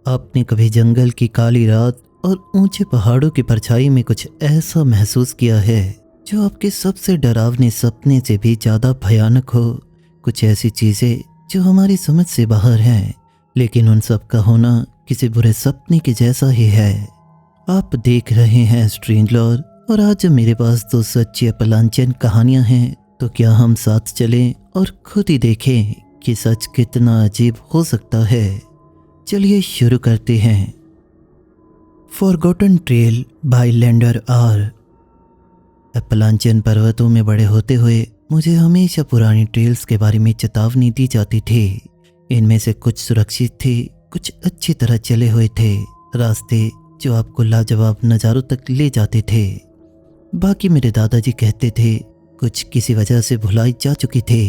आपने कभी जंगल की काली रात और ऊंचे पहाड़ों की परछाई में कुछ ऐसा महसूस किया है जो आपके सबसे डरावने सपने से भी ज़्यादा भयानक हो? कुछ ऐसी चीज़ें जो हमारी समझ से बाहर हैं, लेकिन उन सब का होना किसी बुरे सपने के जैसा ही है। आप देख रहे हैं स्ट्रेंज लॉर, और आज मेरे पास दो सच्ची अपलांचियन कहानियां हैं। तो क्या हम साथ चलें और खुद ही देखें कि सच कितना अजीब हो सकता है। चलिए शुरू करते हैं। Forgotten trail by lander R. Appalachian पर्वतों में बड़े होते हुए मुझे हमेशा पुरानी ट्रेल्स के बारे में चेतावनी दी जाती थी। इनमें से कुछ सुरक्षित थे, कुछ अच्छी तरह चले हुए थे रास्ते जो आपको लाजवाब नज़ारों तक ले जाते थे। बाकी मेरे दादाजी कहते थे कुछ किसी वजह से भुलाई जा चुकी थे।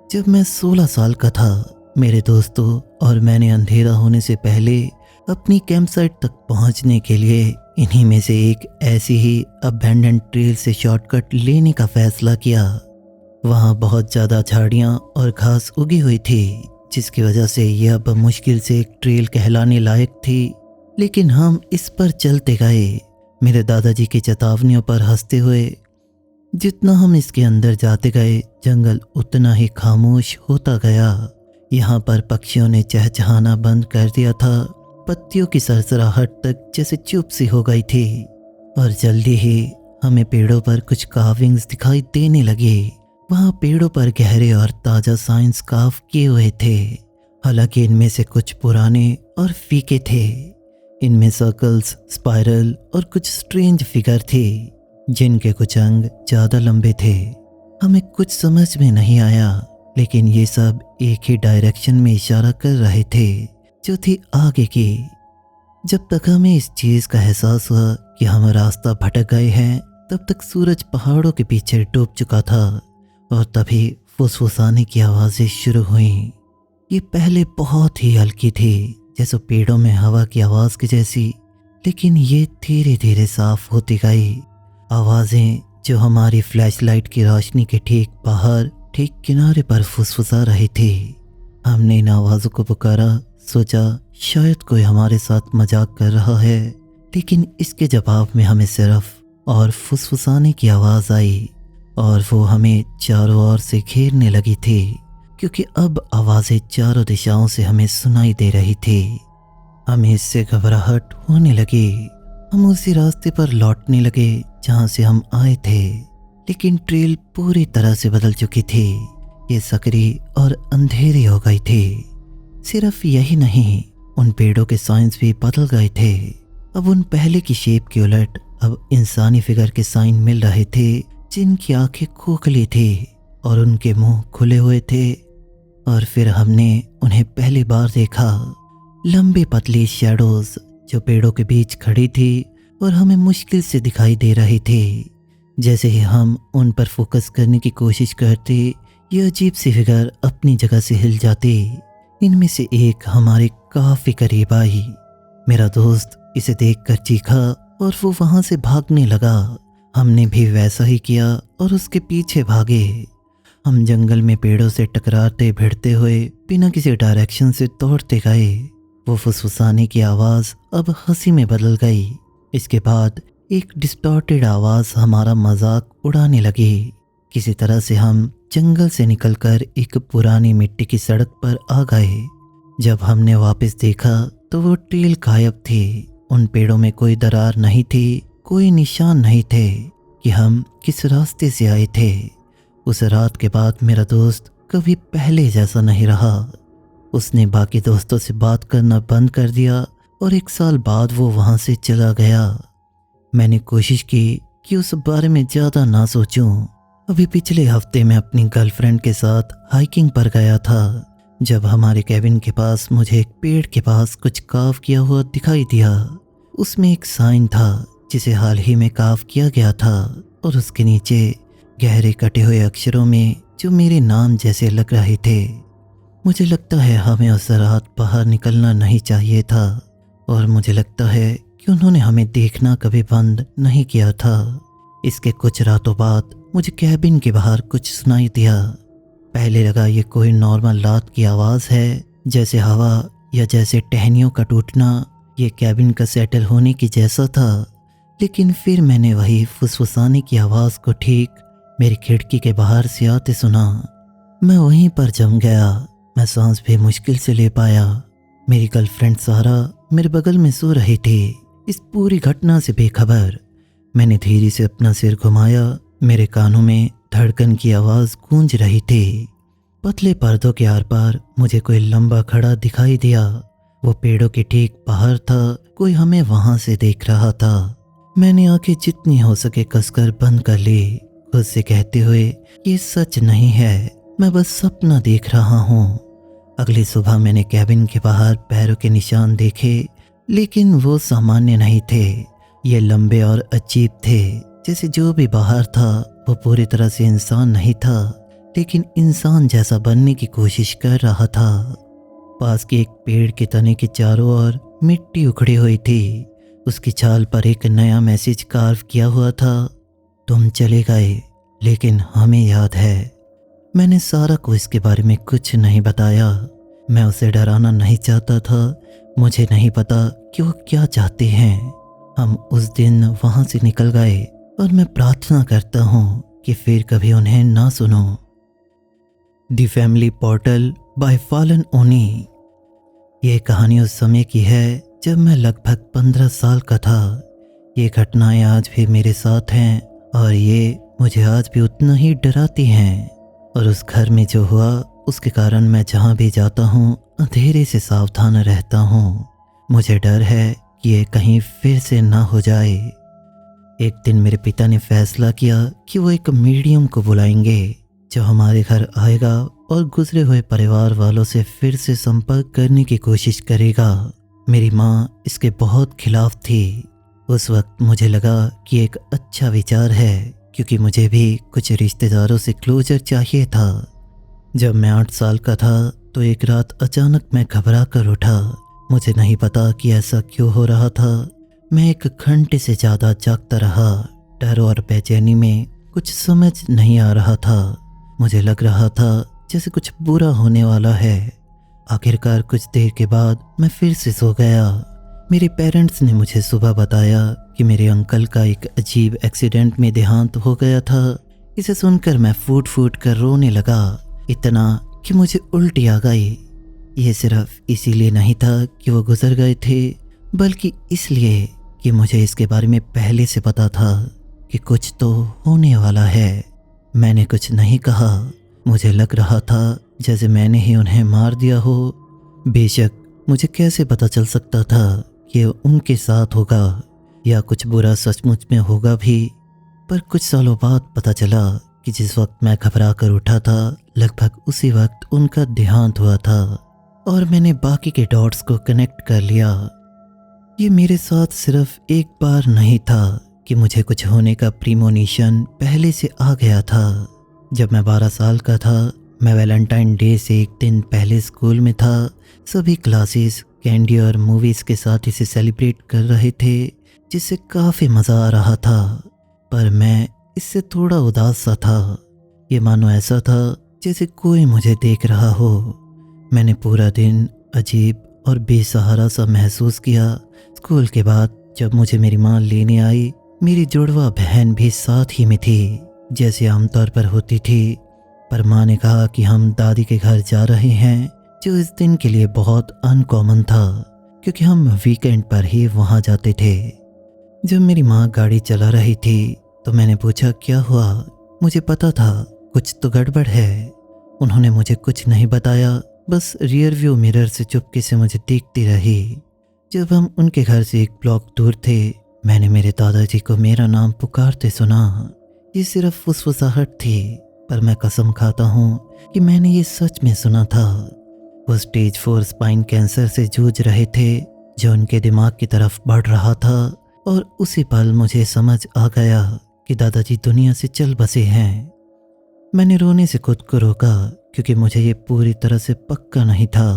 जब मैं 16 साल का था, मेरे दोस्तों और मैंने अंधेरा होने से पहले अपनी कैंप साइट तक पहुंचने के लिए इन्हीं में से एक ऐसी ही अबैंडन ट्रेल से शॉर्टकट लेने का फैसला किया। वहां बहुत ज़्यादा झाड़ियाँ और घास उगी हुई थी, जिसकी वजह से यह अब मुश्किल से एक ट्रेल कहलाने लायक थी। लेकिन हम इस पर चलते गए, मेरे दादाजी की चेतावनियों पर हंसते हुए। जितना हम इसके अंदर जाते गए, जंगल उतना ही खामोश होता गया। यहाँ पर पक्षियों ने चहचहाना बंद कर दिया था, पत्तियों की सरसराहट तक जैसे चुप सी हो गई थी। और जल्दी ही हमें पेड़ों पर कुछ कार्विंग्स दिखाई देने लगे। वहाँ पेड़ों पर गहरे और ताज़ा साइंस कार्व किए हुए थे। हालांकि इनमें से कुछ पुराने और फीके थे। इनमें सर्कल्स, स्पाइरल और कुछ स्ट्रेंज फिगर थे, जिनके कुछ अंग ज़्यादा लंबे थे। हमें कुछ समझ में नहीं आया, लेकिन ये सब एक ही डायरेक्शन में इशारा कर रहे थे, जो थी आगे की। जब तक हमें इस चीज़ का एहसास हुआ कि हम रास्ता भटक गए हैं, तब तक सूरज पहाड़ों के पीछे डूब चुका था। और तभी फुसफुसाने की आवाज़ें शुरू हुईं। ये पहले बहुत ही हल्की थी, जैसे पेड़ों में हवा की आवाज़ की जैसी, लेकिन ये धीरे धीरे साफ होती गई। आवाज़ें जो हमारी फ्लैशलाइट की रोशनी के ठीक बाहर, ठीक किनारे पर फुसफुसा रही थी। हमने इन आवाज़ों को पुकारा, सोचा शायद कोई हमारे साथ मजाक कर रहा है, लेकिन इसके जवाब में हमें सिर्फ और फुसफुसाने की आवाज़ आई, और वो हमें चारों ओर से घेरने लगी थी, क्योंकि अब आवाज़ें चारों दिशाओं से हमें सुनाई दे रही थी। हमें इससे घबराहट होने लगी। हम उसी रास्ते पर लौटने लगे जहाँ से हम आए थे, लेकिन ट्रेल पूरी तरह से बदल चुकी थी। ये सकरी और अंधेरी हो गई थी। सिर्फ यही नहीं, उन पेड़ों के साइंस भी बदल गए थे। अब उन पहले की शेप के उलट अब इंसानी फिगर के साइन मिल रहे थे, जिनकी आंखें खोखली थी और उनके मुंह खुले हुए थे। और फिर हमने उन्हें पहली बार देखा, लंबी पतली शैडोज जो पेड़ों के बीच खड़ी थी और हमें मुश्किल से दिखाई दे रही थी। जैसे ही हम उन पर फोकस करने की कोशिश करते, ये अजीब सी फिगर अपनी जगह से हिल जाती। इनमें से एक हमारे काफी करीब आई। मेरा दोस्त इसे देखकर चीखा और वो वहां से भागने लगा। हमने भी वैसा ही किया और उसके पीछे भागे। हम जंगल में पेड़ों से टकराते भिड़ते हुए बिना किसी डायरेक्शन से दौड़ते गए। वो फुसफुसाने की आवाज़ अब हंसी में बदल गई। इसके बाद एक डिस्टॉर्टेड आवाज़ हमारा मजाक उड़ाने लगी। किसी तरह से हम जंगल से निकलकर एक पुरानी मिट्टी की सड़क पर आ गए। जब हमने वापस देखा तो वो ट्रेल गायब थी। उन पेड़ों में कोई दरार नहीं थी, कोई निशान नहीं थे कि हम किस रास्ते से आए थे। उस रात के बाद मेरा दोस्त कभी पहले जैसा नहीं रहा। उसने बाकी दोस्तों से बात करना बंद कर दिया और 1 साल बाद वो वहाँ से चला गया। मैंने कोशिश की कि उस बारे में ज़्यादा ना सोचूं। अभी पिछले हफ्ते मैं अपनी गर्लफ्रेंड के साथ हाइकिंग पर गया था, जब हमारे कैबिन के पास मुझे एक पेड़ के पास कुछ कार्व किया हुआ दिखाई दिया। उसमें एक साइन था जिसे हाल ही में कार्व किया गया था, और उसके नीचे गहरे कटे हुए अक्षरों में जो मेरे नाम जैसे लग रहे थे। मुझे लगता है हमें उस रात बाहर निकलना नहीं चाहिए था, और मुझे लगता है कि उन्होंने हमें देखना कभी बंद नहीं किया था। इसके कुछ रातों बाद मुझे कैबिन के बाहर कुछ सुनाई दिया। पहले लगा ये कोई नॉर्मल रात की आवाज़ है, जैसे हवा या जैसे टहनियों का टूटना, ये कैबिन का सेटल होने की जैसा था। लेकिन फिर मैंने वही फुसफुसाने की आवाज़ को ठीक मेरी खिड़की के बाहर से आते सुना। मैं वहीं पर जम गया। मैं सांस भी मुश्किल से ले पाया। मेरी गर्लफ्रेंड सारा मेरे बगल में सो रही थी, इस पूरी घटना से बेखबर। मैंने धीरे से अपना सिर घुमाया। मेरे कानों में धड़कन की आवाज़ गूंज रही थी। पतले पर्दों के आर पार मुझे कोई लंबा खड़ा दिखाई दिया। वो पेड़ों के ठीक बाहर था। कोई हमें वहां से देख रहा था। मैंने आंखें जितनी हो सके कसकर बंद कर ली, खुद से कहते हुए ये सच नहीं है, मैं बस सपना देख रहा हूँ। अगली सुबह मैंने कैबिन के बाहर पैरों के निशान देखे, लेकिन वो सामान्य नहीं थे। ये लंबे और अजीब थे, जैसे जो भी बाहर था वो पूरी तरह से इंसान नहीं था, लेकिन इंसान जैसा बनने की कोशिश कर रहा था। पास के एक पेड़ के तने के चारों ओर मिट्टी उखड़ी हुई थी। उसकी छाल पर एक नया मैसेज कार्व किया हुआ था, तुम चले गए लेकिन हमें याद है। मैंने सारा को इसके बारे में कुछ नहीं बताया। मैं उसे डराना नहीं चाहता था। मुझे नहीं पता कि वो क्या चाहते हैं। हम उस दिन वहां से निकल गए और मैं प्रार्थना करता हूँ कि फिर कभी उन्हें ना सुनो। The family portal bye fallen ओनी। ये कहानी उस समय की है जब मैं लगभग 15 साल का था। ये घटनाएं आज भी मेरे साथ हैं और ये मुझे आज भी उतना ही डराती हैं। और उस घर में जो हुआ उसके कारण मैं जहाँ भी जाता हूँ अंधेरे से सावधान रहता हूँ। मुझे डर है कि ये कहीं फिर से ना हो जाए। एक दिन मेरे पिता ने फैसला किया कि वो एक मीडियम को बुलाएंगे जो हमारे घर आएगा और गुजरे हुए परिवार वालों से फिर से संपर्क करने की कोशिश करेगा। मेरी माँ इसके बहुत खिलाफ थी। उस वक्त मुझे लगा कि एक अच्छा विचार है, क्योंकि मुझे भी कुछ रिश्तेदारों से क्लोजर चाहिए था। जब मैं 8 साल का था तो एक रात अचानक मैं घबरा कर उठा। मुझे नहीं पता कि ऐसा क्यों हो रहा था। मैं 1 घंटे से ज़्यादा जागता रहा। डर और बेचैनी में कुछ समझ नहीं आ रहा था। मुझे लग रहा था जैसे कुछ बुरा होने वाला है। आखिरकार कुछ देर के बाद मैं फिर से सो गया। मेरे पेरेंट्स ने मुझे सुबह बताया कि मेरे अंकल का एक अजीब एक्सीडेंट में देहांत हो गया था। इसे सुनकर मैं फूट फूट कर रोने लगा, इतना कि मुझे उल्टी आ गई। ये सिर्फ इसीलिए नहीं था कि वो गुजर गए थे, बल्कि इसलिए कि मुझे इसके बारे में पहले से पता था कि कुछ तो होने वाला है। मैंने कुछ नहीं कहा। मुझे लग रहा था जैसे मैंने ही उन्हें मार दिया हो। बेशक मुझे कैसे पता चल सकता था कि उनके साथ होगा या कुछ बुरा सचमुच में होगा भी। पर कुछ सालों बाद पता चला कि जिस वक्त मैं घबरा कर उठा था लगभग उसी वक्त उनका देहांत हुआ था, और मैंने बाकी के डॉट्स को कनेक्ट कर लिया। ये मेरे साथ सिर्फ एक बार नहीं था कि मुझे कुछ होने का प्रीमोनिशन पहले से आ गया था। जब मैं 12 साल का था, मैं वैलेंटाइन डे से एक दिन पहले स्कूल में था। सभी क्लासेस कैंडी और मूवीज़ के साथ इसे सेलिब्रेट कर रहे थे, जिससे काफ़ी मज़ा आ रहा था। पर मैं इससे थोड़ा उदास सा था। ये मानो ऐसा था जैसे कोई मुझे देख रहा हो। मैंने पूरा दिन अजीब और बेसहारा सा महसूस किया। स्कूल के बाद जब मुझे मेरी माँ लेने आई, मेरी जुड़वा बहन भी साथ ही में थी, जैसे आमतौर पर होती थी। पर माँ ने कहा कि हम दादी के घर जा रहे हैं, जो इस दिन के लिए बहुत अनकॉमन था, क्योंकि हम वीकेंड पर ही वहाँ जाते थे। जब मेरी माँ गाड़ी चला रही थी तो मैंने पूछा क्या हुआ। मुझे पता था कुछ तो गड़बड़ है। उन्होंने मुझे कुछ नहीं बताया, बस रियर व्यू मिरर से चुपके से मुझे देखती रही। जब हम उनके घर से एक ब्लॉक दूर थे, मैंने मेरे दादाजी को मेरा नाम पुकारते सुना। ये सिर्फ फुसफुसाहट थी, पर मैं कसम खाता हूँ कि मैंने ये सच में सुना था। वो स्टेज 4 स्पाइन कैंसर से जूझ रहे थे, जो उनके दिमाग की तरफ बढ़ रहा था। और उसी पल मुझे समझ आ गया कि दादाजी दुनिया से चल बसे हैं। मैंने रोने से खुद को रोका, क्योंकि मुझे ये पूरी तरह से पक्का नहीं था,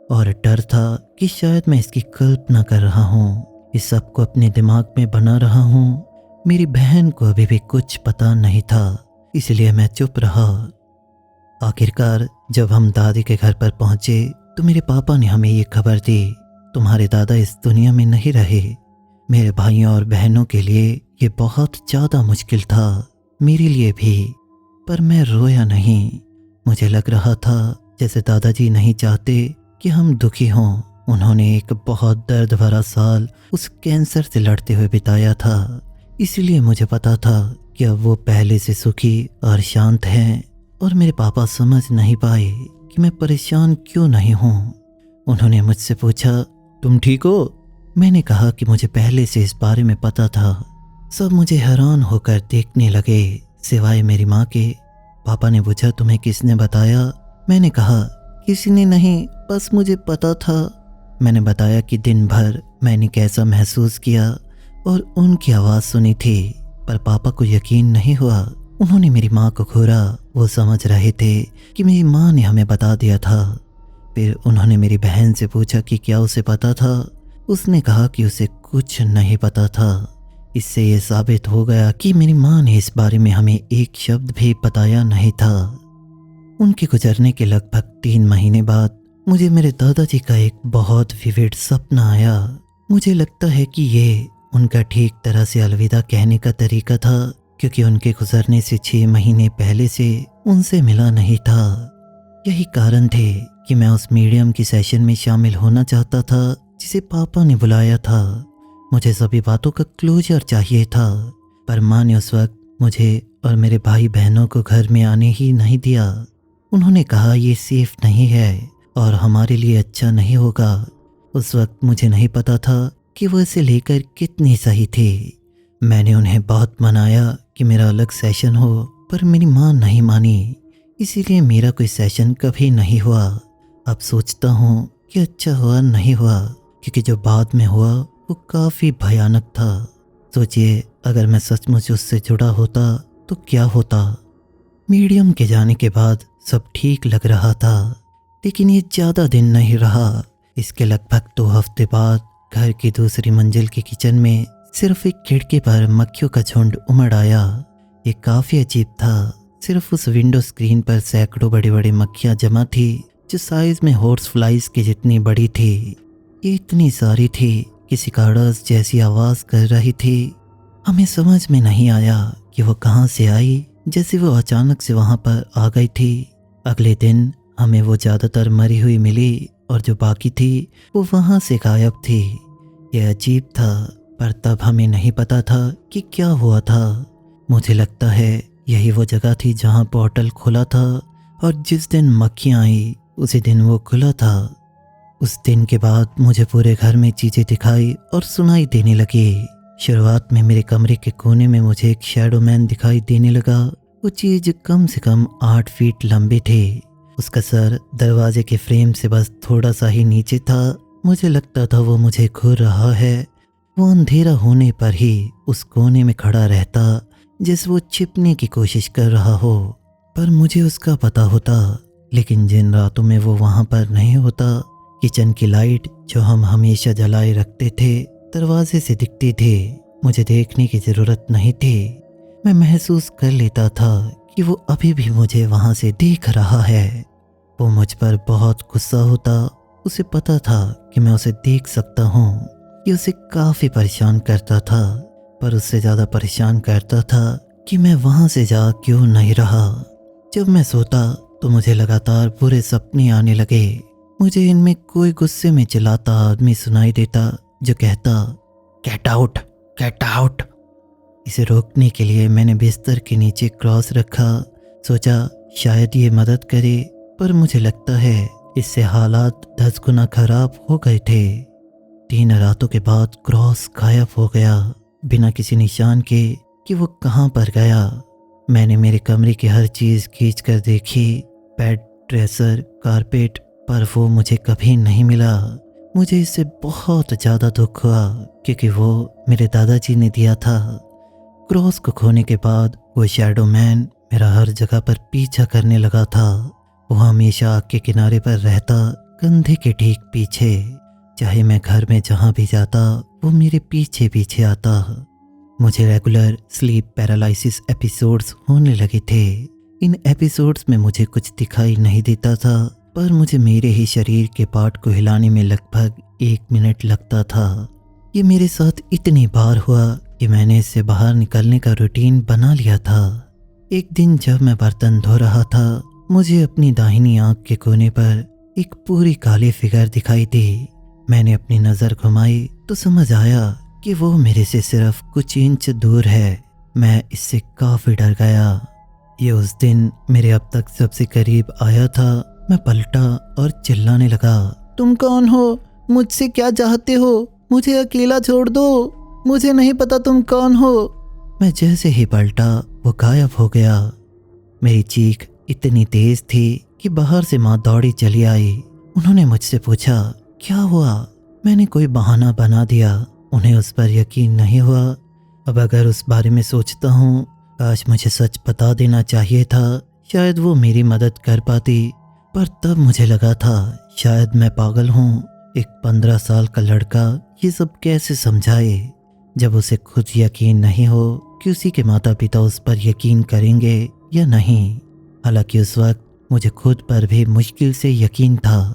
और डर था कि शायद मैं इसकी कल्पना कर रहा हूँ, इस सब को अपने दिमाग में बना रहा हूँ। मेरी बहन को अभी भी कुछ पता नहीं था, इसलिए मैं चुप रहा। आखिरकार जब हम दादी के घर पर पहुंचे तो मेरे पापा ने हमें ये खबर दी, तुम्हारे दादा इस दुनिया में नहीं रहे। मेरे भाइयों और बहनों के लिए ये बहुत ज़्यादा मुश्किल था, मेरे लिए भी। पर मैं रोया नहीं। मुझे लग रहा था जैसे दादाजी नहीं चाहते कि हम दुखी हों। उन्होंने एक बहुत दर्द भरा साल उस कैंसर से लड़ते हुए बिताया था, इसलिए मुझे पता था कि अब वो पहले से सुखी और शांत हैं। और मेरे पापा समझ नहीं पाए कि मैं परेशान क्यों नहीं हूँ। उन्होंने मुझसे पूछा, तुम ठीक हो? मैंने कहा कि मुझे पहले से इस बारे में पता था। सब मुझे हैरान होकर देखने लगे, सिवाय मेरी माँ के। पापा ने पूछा, तुम्हें किसने बताया? मैंने कहा, किसी ने नहीं, बस मुझे पता था। मैंने बताया कि दिन भर मैंने कैसा महसूस किया और उनकी आवाज़ सुनी थी, पर पापा को यकीन नहीं हुआ। उन्होंने मेरी माँ को घूरा, वो समझ रहे थे कि मेरी माँ ने हमें बता दिया था। फिर उन्होंने मेरी बहन से पूछा कि क्या उसे पता था। उसने कहा कि उसे कुछ नहीं पता था। इससे ये साबित हो गया कि मेरी माँ ने इस बारे में हमें एक शब्द भी बताया नहीं था। उनके गुजरने के लगभग 3 महीने बाद मुझे मेरे दादाजी का एक बहुत विविड सपना आया। मुझे लगता है कि ये उनका ठीक तरह से अलविदा कहने का तरीका था, क्योंकि उनके गुजरने से 6 महीने पहले से उनसे मिला नहीं था। यही कारण थे कि मैं उस मीडियम की सेशन में शामिल होना चाहता था जिसे पापा ने बुलाया था। मुझे सभी बातों का क्लोजर चाहिए था, पर माँ ने उस वक्त मुझे और मेरे भाई बहनों को घर में आने ही नहीं दिया। उन्होंने कहा ये सेफ नहीं है और हमारे लिए अच्छा नहीं होगा। उस वक्त मुझे नहीं पता था कि वो इसे लेकर कितनी सही थी। मैंने उन्हें बहुत मनाया कि मेरा अलग सेशन हो, पर मेरी माँ नहीं मानी, इसीलिए मेरा कोई सेशन कभी नहीं हुआ। अब सोचता हूँ कि अच्छा हुआ नहीं हुआ, क्योंकि जो बाद में हुआ वो काफ़ी भयानक था। सोचिए, अगर मैं सचमुच उससे जुड़ा होता तो क्या होता। मीडियम के जाने के बाद सब ठीक लग रहा था, लेकिन ये ज़्यादा दिन नहीं रहा। इसके लगभग 2 हफ्ते बाद घर की दूसरी मंजिल के किचन में सिर्फ एक खिड़की पर मक्खियों का झुंड उमड़ आया। ये काफ़ी अजीब था। सिर्फ उस विंडो स्क्रीन पर सैकड़ों बड़ी बड़ी मक्खियाँ जमा थी, जो साइज में हॉर्स फ्लाइज की जितनी बड़ी थी। ये इतनी सारी थी कि सिकाड़स जैसी आवाज़ कर रही थी। हमें समझ में नहीं आया कि वो कहाँ से आई, जैसे वो अचानक से वहाँ पर आ गई थी। अगले दिन हमें वो ज़्यादातर मरी हुई मिली और जो बाकी थी वो वहाँ से गायब थी। यह अजीब था, पर तब हमें नहीं पता था कि क्या हुआ था। मुझे लगता है यही वो जगह थी जहाँ पोर्टल खुला था, और जिस दिन मक्खियाँ आई उसी दिन वो खुला था। उस दिन के बाद मुझे पूरे घर में चीज़ें दिखाई और सुनाई देने लगी। शुरुआत में मेरे कमरे के कोने में मुझे एक शैडो मैन दिखाई देने लगा। वो चीज़ कम से कम 8 फीट लंबी थी। उसका सर दरवाजे के फ्रेम से बस थोड़ा सा ही नीचे था। मुझे लगता था वो मुझे घूर रहा है। वो अंधेरा होने पर ही उस कोने में खड़ा रहता, जैसे वो छिपने की कोशिश कर रहा हो, पर मुझे उसका पता होता। लेकिन जिन रातों में वो वहाँ पर नहीं होता, किचन की लाइट जो हम हमेशा जलाए रखते थे दरवाजे से दिखती थी। मुझे देखने की ज़रूरत नहीं थी। मैं महसूस कर लेता था कि वो अभी भी मुझे वहाँ से देख रहा है। वो मुझ पर बहुत गुस्सा होता। उसे पता था कि मैं उसे देख सकता हूँ। ये उसे काफ़ी परेशान करता था, पर उससे ज़्यादा परेशान करता था कि मैं वहाँ से जा क्यों नहीं रहा। जब मैं सोता तो मुझे लगातार बुरे सपने आने लगे। मुझे इनमें कोई गुस्से में चिल्लाता आदमी सुनाई देता जो कहता, गेट आउट, गेट आउट। इसे रोकने के लिए मैंने बिस्तर के नीचे क्रॉस रखा। सोचा शायद ये मदद करे, पर मुझे लगता है इससे हालात 10 गुना खराब हो गए थे। 3 रातों के बाद क्रॉस गायब हो गया, बिना किसी निशान के कि वो कहाँ पर गया। मैंने मेरे कमरे की हर चीज़ खींच कर देखी, बेड, ड्रेसर, कारपेट, पर वो मुझे कभी नहीं मिला। मुझे इससे बहुत ज़्यादा दुख हुआ, क्योंकि वो मेरे दादाजी ने दिया था। क्रॉस को खोने के बाद वो शैडो मैन मेरा हर जगह पर पीछा करने लगा था। वो हमेशा आग के किनारे पर रहता, कंधे के ठीक पीछे। चाहे मैं घर में जहाँ भी जाता वो मेरे पीछे पीछे आता। मुझे रेगुलर स्लीप पैरालिसिस एपिसोड्स होने लगे थे। इन एपिसोड्स में मुझे कुछ दिखाई नहीं देता था, पर मुझे मेरे ही शरीर के पार्ट को हिलाने में लगभग 1 मिनट लगता था। ये मेरे साथ इतनी बार हुआ कि मैंने इससे बाहर निकलने का रूटीन बना लिया था। एक दिन जब मैं बर्तन धो रहा था, मुझे अपनी दाहिनी आंख के कोने पर एक पूरी काली फिगर दिखाई दी। मैंने अपनी नज़र घुमाई तो समझ आया कि वो मेरे से सिर्फ कुछ इंच दूर है। मैं इससे काफ़ी डर गया। ये उस दिन मेरे अब तक सबसे करीब आया था। मैं पलटा और चिल्लाने लगा, तुम कौन हो? मुझसे क्या चाहते हो? मुझे अकेला छोड़ दो, मुझे नहीं पता तुम कौन हो। मैं जैसे ही पलटा वो गायब हो गया। मेरी चीख इतनी तेज थी कि बाहर से माँ दौड़ी चली आई। उन्होंने मुझसे पूछा, क्या हुआ? मैंने कोई बहाना बना दिया। उन्हें उस पर यकीन नहीं हुआ। अब अगर उस बारे में सोचता हूँ, काश मुझे सच बता देना चाहिए था, शायद वो मेरी मदद कर पाती। पर तब मुझे लगा था शायद मैं पागल हूँ। एक 15 साल का लड़का ये सब कैसे समझाए जब उसे खुद यकीन नहीं हो कि उसी के माता पिता उस पर यकीन करेंगे या नहीं। हालांकि उस वक्त मुझे खुद पर भी मुश्किल से यकीन था।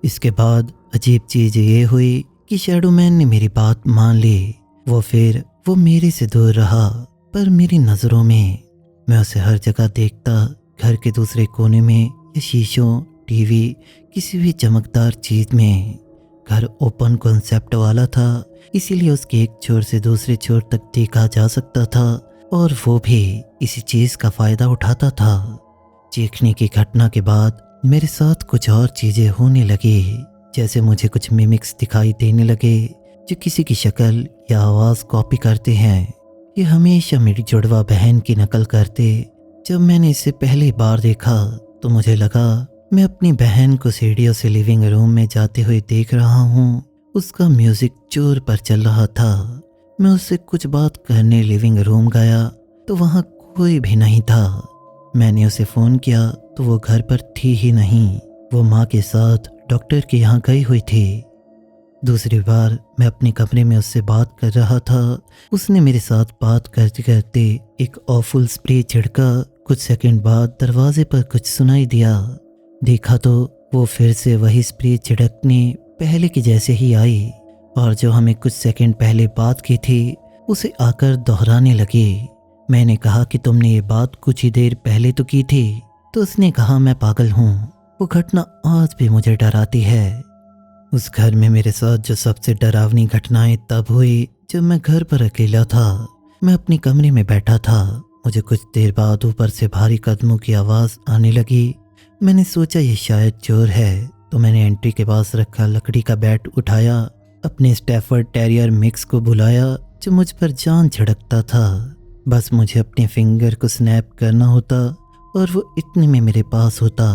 इसके बाद अजीब चीज़ ये हुई कि शैडो मैन ने मेरी बात मान ली। वो मेरे से दूर रहा, पर मेरी नज़रों में मैं उसे हर जगह देखता। घर के दूसरे कोने में या शीशों, टीवी, किसी भी चमकदार चीज़ में। घर ओपन कॉन्सेप्ट वाला था, इसीलिए उसके एक छोर से दूसरे छोर तक देखा जा सकता था, और वो भी इसी चीज़ का फ़ायदा उठाता था। चीखने की घटना के बाद मेरे साथ कुछ और चीज़ें होने लगी। जैसे मुझे कुछ मिमिक्स दिखाई देने लगे जो किसी की शक्ल या आवाज़ कॉपी करते हैं। ये हमेशा मेरी जुड़वा बहन की नकल करते। जब मैंने इसे पहली बार देखा तो मुझे लगा मैं अपनी बहन को सीढ़ियों से लिविंग रूम में जाते हुए देख रहा हूँ। उसका म्यूज़िक जोर पर चल रहा था। मैं उससे कुछ बात करने लिविंग रूम गया तो वहाँ कोई भी नहीं था। मैंने उसे फ़ोन किया तो वो घर पर थी ही नहीं। वो माँ के साथ डॉक्टर के यहाँ गई हुई थी। दूसरी बार मैं अपने कमरे में उससे बात कर रहा था। उसने मेरे साथ बात करते करते एक ऑफुल स्प्रे छिड़का। कुछ सेकंड बाद दरवाजे पर कुछ सुनाई दिया। देखा तो वो फिर से वही स्प्रे छिड़कने पहले की जैसे ही आई, और जो हमें कुछ सेकंड पहले बात की थी उसे आकर दोहराने लगी। मैंने कहा कि तुमने ये बात कुछ ही देर पहले तो की थी। तो उसने कहा मैं पागल हूँ। वो घटना आज भी मुझे डराती है। उस घर में मेरे साथ जो सबसे डरावनी घटनाएं तब हुई जब मैं घर पर अकेला था। मैं अपने कमरे में बैठा था। मुझे कुछ देर बाद ऊपर से भारी कदमों की आवाज़ आने लगी। मैंने सोचा ये शायद चोर है, तो मैंने एंट्री के पास रखा लकड़ी का बैट उठाया, अपने स्टैफर्ड टेरियर मिक्स को बुलाया जो मुझ पर जान छिड़कता था। बस मुझे अपने फिंगर को स्नैप करना होता और वो इतने में मेरे पास होता।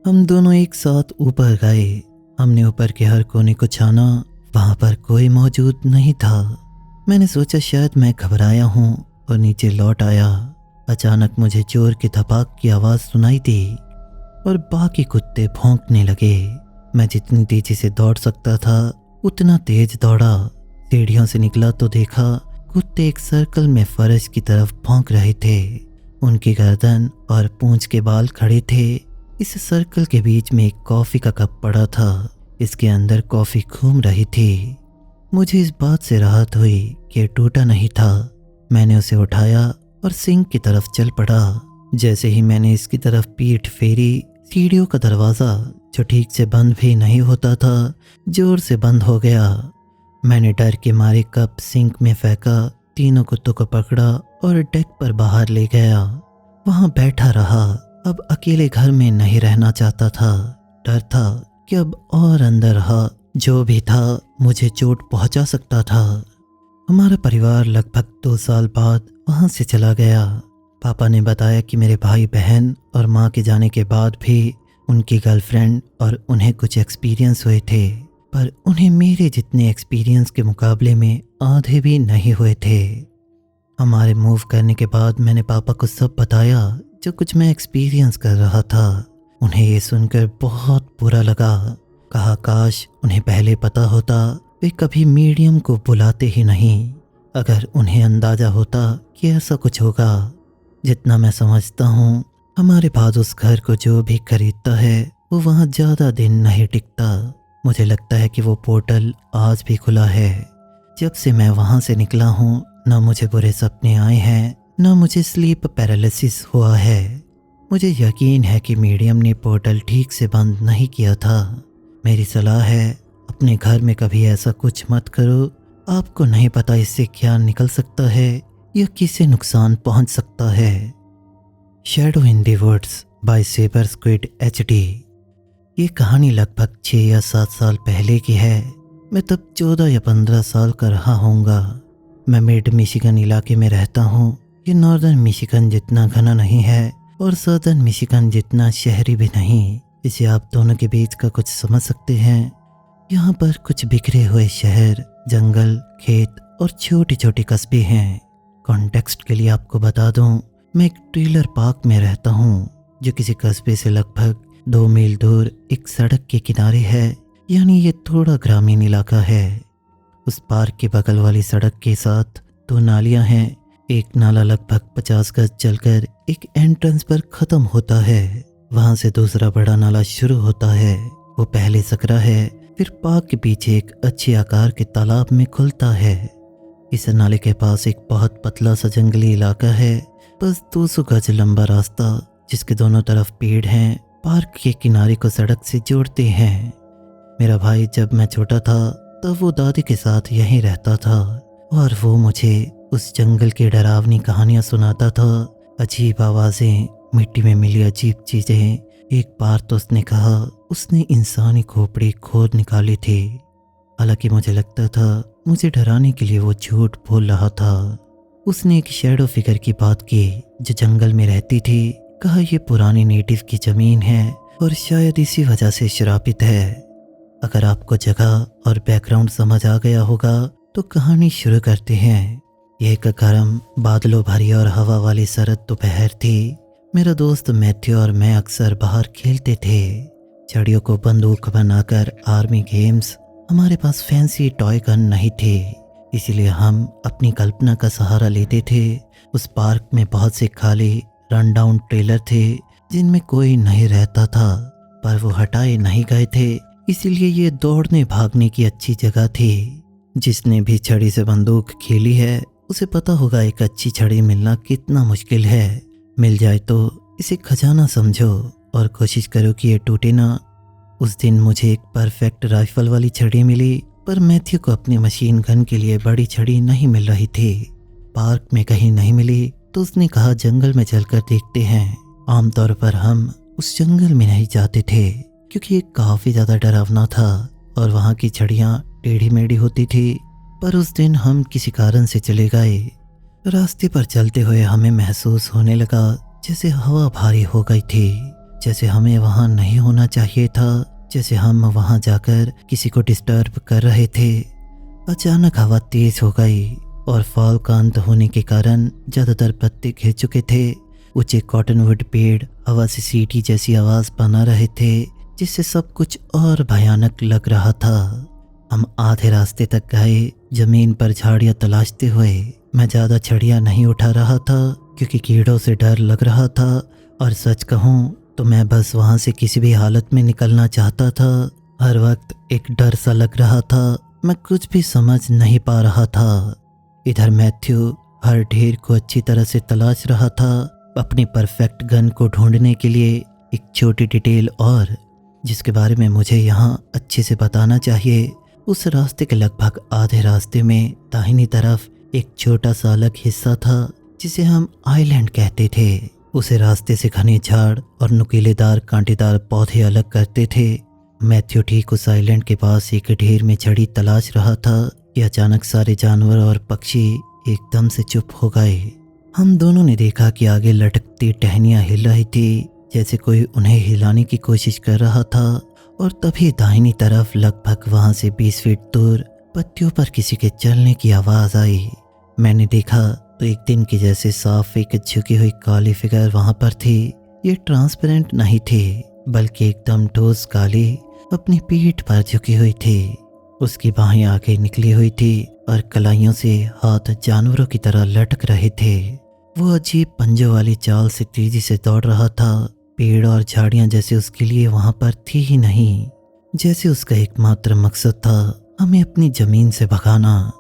हम दोनों एक साथ ऊपर गए। हमने ऊपर के हर कोने को छाना, वहाँ पर कोई मौजूद नहीं था। मैंने सोचा शायद मैं घबराया हूँ और नीचे लौट आया। अचानक मुझे चोर के धपाक की आवाज़ सुनाई दी और बाकी कुत्ते भौंकने लगे। मैं जितनी तेजी से दौड़ सकता था उतना तेज दौड़ा। सीढ़ियों से निकला तो देखा कुत्ते एक सर्कल में फर्श की तरफ भौंक रहे थे। उनकी गर्दन और पूंछ के बाल खड़े थे। इस सर्कल के बीच में एक कॉफ़ी का कप पड़ा था। इसके अंदर कॉफ़ी घूम रही थी। मुझे इस बात से राहत हुई कि ये टूटा नहीं था। मैंने उसे उठाया और सिंक की तरफ चल पड़ा। जैसे ही मैंने इसकी तरफ पीठ फेरी, सीढ़ियों का दरवाज़ा जो ठीक से बंद भी नहीं होता था जोर से बंद हो गया। मैंने डर के मारे कप सिंक में फेंका, तीनों कुत्तों को पकड़ा और डेक पर बाहर ले गया। वहाँ बैठा रहा। अब अकेले घर में नहीं रहना चाहता था। डर था कि अब और अंदर रहा जो भी था मुझे चोट पहुँचा सकता था। हमारा परिवार लगभग 2 साल बाद वहाँ से चला गया। पापा ने बताया कि मेरे भाई बहन और माँ के जाने के बाद भी उनकी गर्लफ्रेंड और उन्हें कुछ एक्सपीरियंस हुए थे, पर उन्हें मेरे जितने एक्सपीरियंस के मुकाबले में आधे भी नहीं हुए थे। हमारे मूव करने के बाद मैंने पापा को सब बताया जो कुछ मैं एक्सपीरियंस कर रहा था। उन्हें ये सुनकर बहुत बुरा लगा। कहा काश उन्हें पहले पता होता, वे कभी मीडियम को बुलाते ही नहीं। अगर उन्हें अंदाज़ा होता कि ऐसा कुछ होगा। जितना मैं समझता हूँ हमारे बाद उस घर को जो भी खरीदता है वो वहाँ ज़्यादा दिन नहीं टिकता। मुझे लगता है कि वो पोर्टल आज भी खुला है। जब से मैं वहाँ से निकला हूँ, ना मुझे बुरे सपने आए हैं, ना मुझे स्लीप पैरालिसिस हुआ है। मुझे यकीन है कि मीडियम ने पोर्टल ठीक से बंद नहीं किया था। मेरी सलाह है, अपने घर में कभी ऐसा कुछ मत करो। आपको नहीं पता इससे क्या निकल सकता है या किसे नुकसान पहुंच सकता है। Shadow in the woods by saber squid HD। ये कहानी लगभग 6 या 7 साल पहले की है। मैं तब 14 या 15 साल का रहा होऊंगा। मैं मिड मिशिगन इलाके में रहता हूँ। ये नॉर्दर्न मिशिगन जितना घना नहीं है और सदर्न मिशिगन जितना शहरी भी नहीं। इसे आप दोनों के बीच का कुछ समझ सकते हैं। यहाँ पर कुछ बिखरे हुए शहर, जंगल, खेत और छोटी छोटी कस्बे हैं। कॉन्टेक्स्ट के लिए आपको बता दूं, मैं एक ट्रेलर पार्क में रहता हूँ जो किसी कस्बे से लगभग 2 मील दूर एक सड़क के किनारे है। यानी ये थोड़ा ग्रामीण इलाका है। उस पार्क के बगल वाली सड़क के साथ 2 नालियाँ हैं। एक नाला लगभग 50 गज चलकर एक एंट्रेंस पर खत्म होता है। वहां से दूसरा बड़ा नाला शुरू होता है। वो पहले सकरा है, फिर पार्क के पीछे एक अच्छे आकार के तालाब में खुलता है। इस नाले के पास एक बहुत पतला सा जंगली इलाका है। बस 200 गज लंबा रास्ता जिसके दोनों तरफ पेड़ हैं, पार्क के किनारे को सड़क से जोड़ते हैं। मेरा भाई जब मैं छोटा था तब वो दादी के साथ यहीं रहता था और वो मुझे उस जंगल की डरावनी कहानियां सुनाता था। अजीब आवाजें, मिट्टी में मिली अजीब चीजें। एक बार तो उसने कहा उसने इंसानी खोपड़ी खोद निकाली थी। हालांकि मुझे लगता था मुझे डराने के लिए वो झूठ बोल रहा था। उसने एक शैडो फिगर की बात की जो जंगल में रहती थी। कहा ये पुरानी नेटिव की जमीन है और शायद इसी वजह से श्रापित है। अगर आपको जगह और बैकग्राउंड समझ आ गया होगा तो कहानी शुरू करते हैं। यह एक गर्म, बादलों भरी और हवा वाली सरद दोपहर थी। मेरा दोस्त मैथ्यू और मैं अक्सर बाहर खेलते थे, चिड़ियों को बंदूक बनाकर आर्मी गेम्स। हमारे पास फैंसी टॉय गन नहीं थे, इसीलिए हम अपनी कल्पना का सहारा लेते थे। उस पार्क में बहुत से खाली रन डाउन ट्रेलर थे जिनमें कोई नहीं रहता था, पर वो हटाए नहीं गए थे, इसीलिए ये दौड़ने भागने की अच्छी जगह थी। जिसने भी छड़ी से बंदूक खेली है उसे पता होगा एक अच्छी छड़ी मिलना कितना मुश्किल है। मिल जाए तो इसे खजाना समझो और कोशिश करो कि ये टूटे ना। उस दिन मुझे एक परफेक्ट राइफल वाली छड़ी मिली, पर मैथ्यू को अपनी मशीन गन के लिए बड़ी छड़ी नहीं मिल रही थी। पार्क में कहीं नहीं मिली तो उसने कहा जंगल में चलकर देखते हैं। आमतौर पर हम उस जंगल में नहीं जाते थे क्योंकि ये काफ़ी ज़्यादा डरावना था और वहाँ की छड़ियाँ टेढ़ी मेढ़ी होती थी। पर उस दिन हम किसी कारण से चले गए। रास्ते पर चलते हुए हमें महसूस होने लगा जैसे हवा भारी हो गई थी, जैसे हमें वहाँ नहीं होना चाहिए था, जैसे हम वहाँ जाकर किसी को डिस्टर्ब कर रहे थे। अचानक हवा तेज हो गई और फॉल का अंत होने के कारण ज़्यादातर पत्ते गिर चुके थे। ऊंचे कॉटनवुड पेड़ हवा से सीटी जैसी आवाज़ बना रहे थे, जिससे सब कुछ और भयानक लग रहा था। हम आधे रास्ते तक गए, जमीन पर झाड़ियाँ तलाशते हुए। मैं ज़्यादा छड़ियाँ नहीं उठा रहा था क्योंकि कीड़ों से डर लग रहा था, और सच कहूँ तो मैं बस वहाँ से किसी भी हालत में निकलना चाहता था। हर वक्त एक डर सा लग रहा था, मैं कुछ भी समझ नहीं पा रहा था। इधर मैथ्यू हर ढेर को अच्छी तरह से तलाश रहा था, अपनी परफेक्ट गन को ढूंढने के लिए। एक छोटी डिटेल और जिसके बारे में मुझे यहाँ अच्छे से बताना चाहिए। उस रास्ते के लगभग आधे रास्ते में दाहिनी तरफ एक छोटा सा अलग हिस्सा था जिसे हम आइलैंड कहते थे। उसे रास्ते से घने झाड़ और नुकीलेदार कांटेदार पौधे अलग करते थे। मैथ्यू ठीक उस आइलैंड के पास एक ढेर में छड़ी तलाश रहा था कि अचानक सारे जानवर और पक्षी एकदम से चुप हो गए। हम दोनों ने देखा कि आगे लटकती टहनियाँ हिल रही थी, जैसे कोई उन्हें हिलाने की कोशिश कर रहा था। और तभी दाहिनी तरफ लगभग वहां से 20 फीट दूर पत्तियों पर किसी के चलने की आवाज़ आई। मैंने देखा तो एक दिन की जैसे साफ एक झुकी हुई काली फिगर वहां पर थी। ये ट्रांसपेरेंट नहीं थी, बल्कि एकदम ठोस काली, अपनी पीठ पर झुकी हुई थी। उसकी बाहें आगे निकली हुई थी और कलाइयों से हाथ जानवरों की तरह लटक रहे थे। वो अजीब पंजों वाली चाल से तेजी से दौड़ रहा था। पेड़ और झाड़ियां जैसे उसके लिए वहां पर थी ही नहीं। जैसे उसका एकमात्र मकसद था हमें अपनी जमीन से भगाना।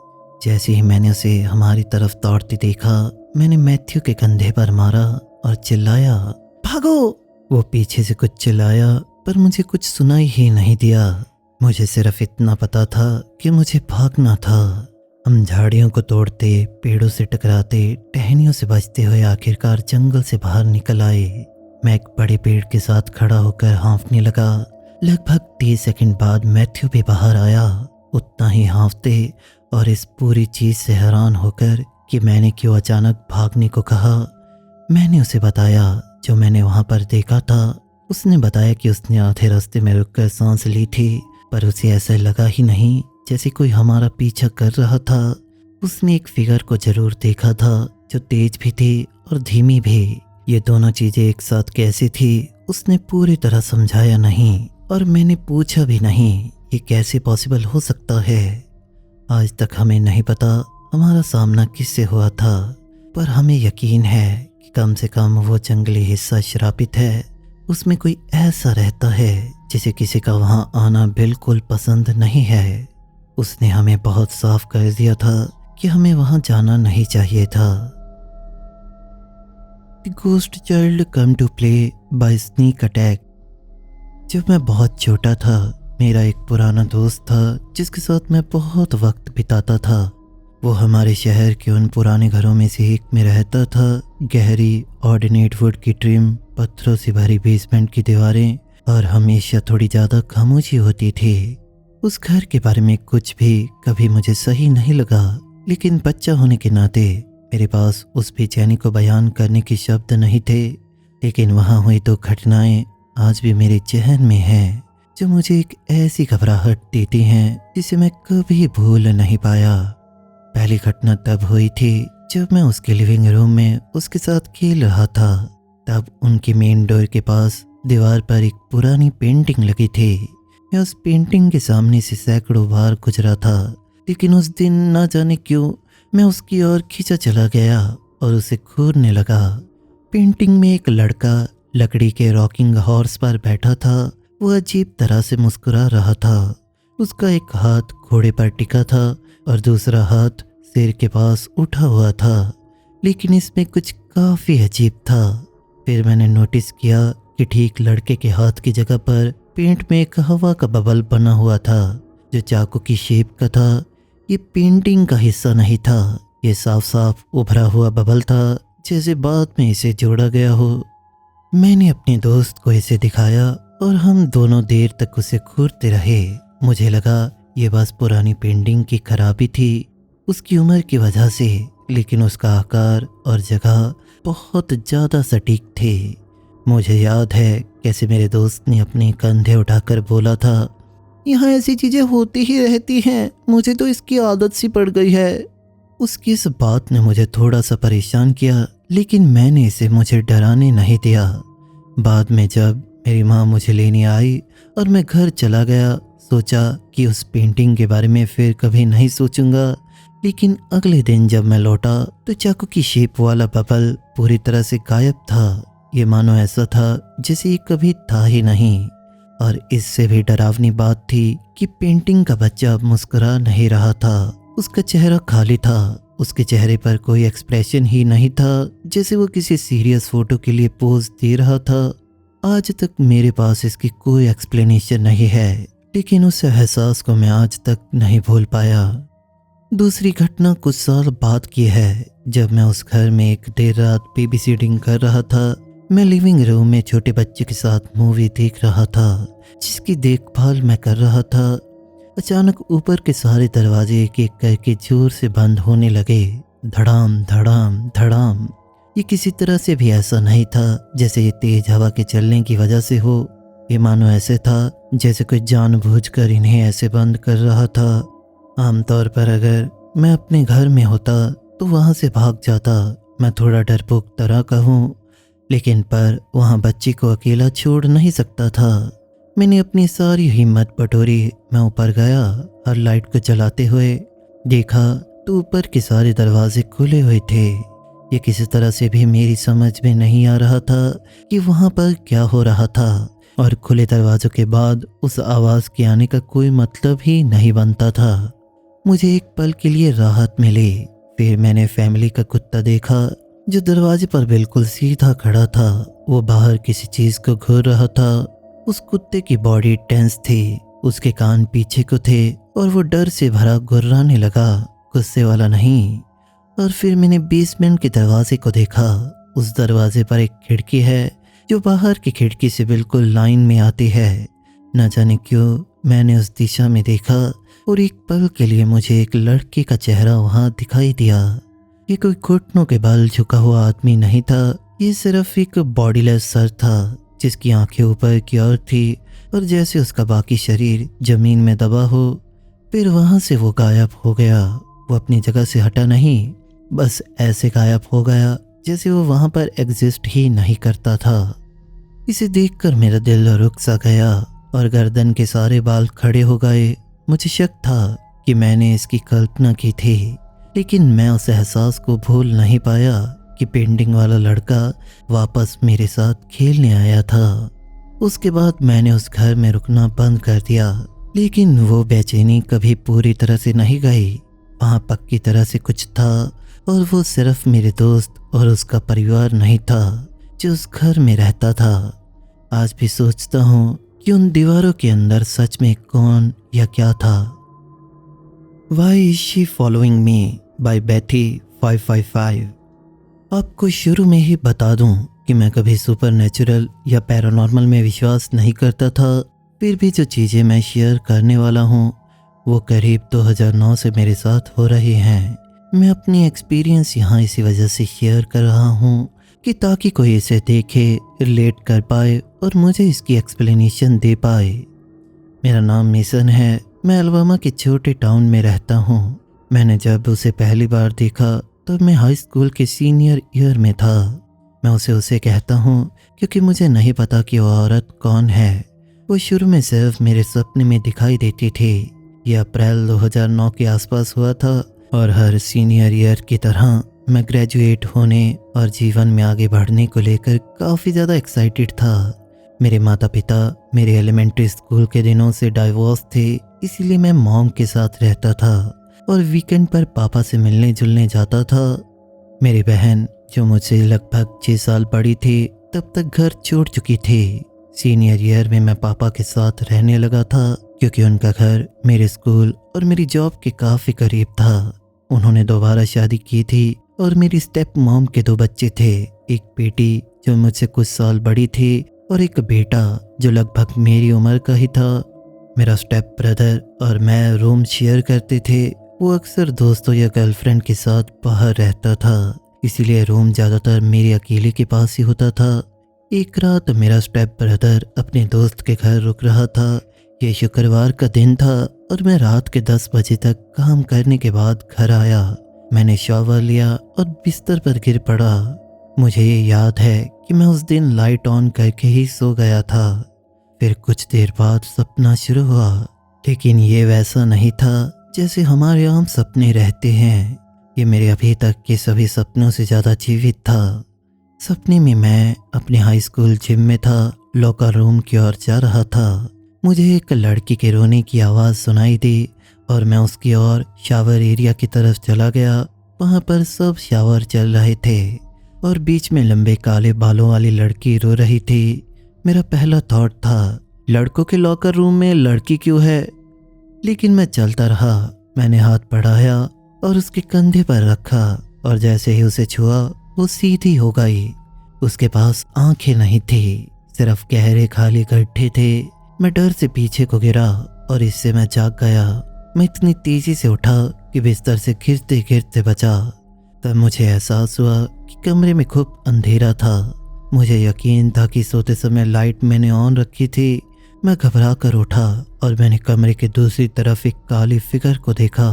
जैसे ही मैंने उसे हमारी तरफ दौड़ते देखा, मैंने मैथ्यू के कंधे पर मारा और चिल्लाया, भागो। वो पीछे से कुछ चिल्लाया पर मुझे कुछ सुनाई ही नहीं दिया। मुझे सिर्फ इतना पता था कि मुझे भागना था। हम झाड़ियों को तोड़ते, पेड़ों से टकराते, टहनियों से बचते हुए आखिरकार जंगल से बाहर निकल आए। मैं एक बड़े पेड़ के साथ खड़ा होकर हाँफने लगा। लगभग 30 सेकंड बाद मैथ्यू भी बाहर आया, उतना ही हाँफते और इस पूरी चीज से हैरान होकर कि मैंने क्यों अचानक भागने को कहा। मैंने उसे बताया जो मैंने वहां पर देखा था। उसने बताया कि उसने आधे रास्ते में रुककर सांस ली थी, पर उसे ऐसा लगा ही नहीं जैसे कोई हमारा पीछा कर रहा था। उसने एक फिगर को जरूर देखा था जो तेज भी थी और धीमी भी। ये दोनों चीजें एक साथ कैसी थी उसने पूरी तरह समझाया नहीं, और मैंने पूछा भी नहीं ये कैसे पॉसिबल हो सकता है। आज तक हमें नहीं पता हमारा सामना किससे हुआ था, पर हमें यकीन है कि कम से कम वो जंगली हिस्सा श्रापित है। उसमें कोई ऐसा रहता है जिसे किसी का वहां आना बिल्कुल पसंद नहीं है। उसने हमें बहुत साफ कर दिया था कि हमें वहां जाना नहीं चाहिए था। The ghost child come to play by sneak attack. जब मैं बहुत छोटा था, मेरा एक पुराना दोस्त था जिसके साथ मैं बहुत वक्त बिताता था। वो हमारे शहर के उन पुराने घरों में से एक में रहता था। गहरी ऑर्डिनेट वुड की ट्रिम, पत्थरों से भरी बेसमेंट की दीवारें, और हमेशा थोड़ी ज़्यादा खामोशी होती थी। उस घर के बारे में कुछ भी कभी मुझे सही नहीं लगा, लेकिन बच्चा होने के नाते मेरे पास उस बेचैनी को बयान करने के शब्द नहीं थे। लेकिन वहाँ हुई तो घटनाएं आज भी मेरे जहन में हैं, जो मुझे एक ऐसी घबराहट देती हैं जिसे मैं कभी भूल नहीं पाया। पहली घटना तब हुई थी जब मैं उसके लिविंग रूम में उसके साथ खेल रहा था। तब उनकी मेन डोर के पास दीवार पर एक पुरानी पेंटिंग लगी थी। मैं उस पेंटिंग के सामने से सैकड़ों बार गुजरा था, लेकिन उस दिन ना जाने क्यों मैं उसकी ओर खींचा चला गया और उसे घूरने लगा। पेंटिंग में एक लड़का लकड़ी के रॉकिंग हॉर्स पर बैठा था। वो अजीब तरह से मुस्कुरा रहा था। उसका एक हाथ घोड़े पर टिका था और दूसरा हाथ सिर के पास उठा हुआ था, लेकिन इसमें कुछ काफी अजीब था। फिर मैंने नोटिस किया कि ठीक लड़के के हाथ की जगह पर पेंट में एक हवा का बबल बना हुआ था जो चाकू की शेप का था। ये पेंटिंग का हिस्सा नहीं था, ये साफ साफ उभरा हुआ बबल था, जैसे बाद में इसे जोड़ा गया हो। मैंने अपने दोस्त को इसे दिखाया और हम दोनों देर तक उसे घूरते रहे। मुझे लगा ये बस पुरानी पेंटिंग की खराबी थी, उसकी उम्र की वजह से, लेकिन उसका आकार और जगह बहुत ज़्यादा सटीक थे। मुझे याद है कैसे मेरे दोस्त ने अपने कंधे उठाकर बोला था, यहाँ ऐसी चीज़ें होती ही रहती हैं, मुझे तो इसकी आदत सी पड़ गई है। उसकी इस बात ने मुझे थोड़ा सा परेशान किया, लेकिन मैंने इसे मुझे डराने नहीं दिया। बाद में जब मेरी माँ मुझे लेने आई और मैं घर चला गया, सोचा कि उस पेंटिंग के बारे में फिर कभी नहीं सोचूंगा। लेकिन अगले दिन जब मैं लौटा तो चाकू की शेप वाला बबल पूरी तरह से गायब था। ये मानो ऐसा था जैसे ये कभी था ही नहीं। और इससे भी डरावनी बात थी कि पेंटिंग का बच्चा अब मुस्कुरा नहीं रहा था। उसका चेहरा खाली था, उसके चेहरे पर कोई एक्सप्रेशन ही नहीं था, जैसे वो किसी सीरियस फोटो के लिए पोज दे रहा था। आज तक मेरे पास इसकी कोई एक्सप्लेनेशन नहीं है, लेकिन उस एहसास को मैं आज तक नहीं भूल पाया। दूसरी घटना कुछ साल बाद की है, जब मैं उस घर में एक देर रात बेबी सिटिंग कर रहा था। मैं लिविंग रूम में छोटे बच्चे के साथ मूवी देख रहा था, जिसकी देखभाल मैं कर रहा था। अचानक ऊपर के सारे दरवाजे एक एक करके जोर से बंद होने लगे, धड़ाम धड़ाम धड़ाम। ये किसी तरह से भी ऐसा नहीं था जैसे ये तेज हवा के चलने की वजह से हो। ये मानो ऐसे था जैसे कोई जानबूझकर इन्हें ऐसे बंद कर रहा था। आमतौर पर अगर मैं अपने घर में होता तो वहाँ से भाग जाता, मैं थोड़ा डरपोक तरह का हूँ, लेकिन पर वहाँ बच्ची को अकेला छोड़ नहीं सकता था। मैंने अपनी सारी हिम्मत बटोरी, मैं ऊपर गया और लाइट को जलाते हुए देखा तो ऊपर के सारे दरवाजे खुले हुए थे। ये किसी तरह से भी मेरी समझ में नहीं आ रहा था कि वहाँ पर क्या हो रहा था, और खुले दरवाजों के बाद उस आवाज़ के आने का कोई मतलब ही नहीं बनता था। मुझे एक पल के लिए राहत मिली। फिर मैंने फैमिली का कुत्ता देखा जो दरवाजे पर बिल्कुल सीधा खड़ा था। वो बाहर किसी चीज़ को घूर रहा था। उस कुत्ते की बॉडी टेंस थी, उसके कान पीछे को थे और वो डर से भरा गुर्राने लगा, गुस्से वाला नहीं। और फिर मैंने बेसमेंट के दरवाजे को देखा। उस दरवाजे पर एक खिड़की है जो बाहर की खिड़की से बिल्कुल लाइन में आती है। न जाने क्यों मैंने उस दिशा में देखा और एक पल के लिए मुझे एक लड़के का चेहरा वहां दिखाई दिया। ये कोई घुटनों के बल झुका हुआ आदमी नहीं था, ये सिर्फ एक बॉडीलेस सर था जिसकी आंखें ऊपर की ओर थी और जैसे उसका बाकी शरीर जमीन में दबा हो। फिर वहां से वो गायब हो गया। वो अपनी जगह से हटा नहीं, बस ऐसे गायब हो गया जैसे वो वहां पर एग्जिस्ट ही नहीं करता था। इसे देखकर मेरा दिल रुक सा गया और गर्दन के सारे बाल खड़े हो गए। मुझे शक था कि मैंने इसकी कल्पना की थी, लेकिन मैं उस एहसास को भूल नहीं पाया कि पेंटिंग वाला लड़का वापस मेरे साथ खेलने आया था। उसके बाद मैंने उस घर में रुकना बंद कर दिया, लेकिन वो बेचैनी कभी पूरी तरह से नहीं गई। वहाँ पक्की तरह से कुछ था, और वो सिर्फ मेरे दोस्त और उसका परिवार नहीं था जो उस घर में रहता था। आज भी सोचता हूँ कि उन दीवारों के अंदर सच में कौन या क्या था। Why is she following me by Betty 555। आपको शुरू में ही बता दूं कि मैं कभी सुपरनैचुरल या पैरानॉर्मल में विश्वास नहीं करता था। फिर भी जो चीज़ें मैं शेयर करने वाला हूँ वो करीब 2009 से मेरे साथ हो रही हैं। मैं अपनी एक्सपीरियंस यहाँ इसी वजह से शेयर कर रहा हूँ कि ताकि कोई इसे देखे, रिलेट कर पाए और मुझे इसकी एक्सप्लेनेशन दे पाए। मेरा नाम मेसन है। मैं अलबामा के छोटे टाउन में रहता हूँ। मैंने जब उसे पहली बार देखा तब मैं हाई स्कूल के सीनियर ईयर में था। मैं उसे कहता हूँ क्योंकि मुझे नहीं पता कि वो औरत कौन है। वो शुरू में सिर्फ मेरे सपने में दिखाई देती थी। यह अप्रैल 2009 के आसपास हुआ था और हर सीनियर ईयर की तरह मैं ग्रेजुएट होने और जीवन में आगे बढ़ने को लेकर काफ़ी ज़्यादा एक्साइटेड था। मेरे माता पिता मेरे एलिमेंट्री स्कूल के दिनों से डाइवोर्स थे, इसीलिए मैं मॉम के साथ रहता था और वीकेंड पर पापा से मिलने जुलने जाता था। मेरी बहन जो मुझसे लगभग 6 साल बड़ी थी तब तक घर छोड़ चुकी थी। सीनियर ईयर में मैं पापा के साथ रहने लगा था क्योंकि उनका घर मेरे स्कूल और मेरी जॉब के काफ़ी करीब था। उन्होंने दोबारा शादी की थी और मेरी स्टेप मॉम के 2 बच्चे थे, एक बेटी जो मुझसे कुछ साल बड़ी थी और एक बेटा जो लगभग मेरी उम्र का ही था। मेरा स्टेप ब्रदर और मैं रूम शेयर करते थे। वो अक्सर दोस्तों या गर्लफ्रेंड के साथ बाहर रहता था, इसीलिए रूम ज़्यादातर मेरे अकेले के पास ही होता था। एक रात मेरा स्टेप ब्रदर अपने दोस्त के घर रुक रहा था। ये शुक्रवार का दिन था और मैं रात के 10 बजे तक काम करने के बाद घर आया। मैंने शावर लिया और बिस्तर पर गिर पड़ा। मुझे ये याद है कि मैं उस दिन लाइट ऑन करके ही सो गया था। फिर कुछ देर बाद सपना शुरू हुआ, लेकिन ये वैसा नहीं था जैसे हमारे आम सपने रहते हैं। ये मेरे अभी तक के सभी सपनों से ज़्यादा जीवित था। सपने में मैं अपने हाई स्कूल जिम में था, लॉकर रूम की ओर जा रहा था। मुझे एक लड़की के रोने की आवाज़ सुनाई दी और मैं उसकी ओर शावर एरिया की तरफ चला गया। वहाँ पर सब शावर चल रहे थे और बीच में लंबे काले बालों वाली लड़की रो रही थी। मेरा पहला थॉट था, लड़कों के लॉकर रूम में लड़की क्यों है? लेकिन मैं चलता रहा। मैंने हाथ बढ़ाया और उसके कंधे पर रखा और जैसे ही उसे छुआ वो सीधी हो गई। उसके पास आंखें नहीं थी, सिर्फ गहरे खाली गड्ढे थे। मैं डर से पीछे को गिरा और इससे मैं जाग गया। मैं इतनी तेजी से उठा कि बिस्तर से गिरते गिरते बचा। तब मुझे एहसास हुआ कि कमरे में खूब अंधेरा था। मुझे यकीन था कि सोते समय लाइट मैंने ऑन रखी थी। मैं घबरा कर उठा और मैंने कमरे के दूसरी तरफ एक काली फिगर को देखा।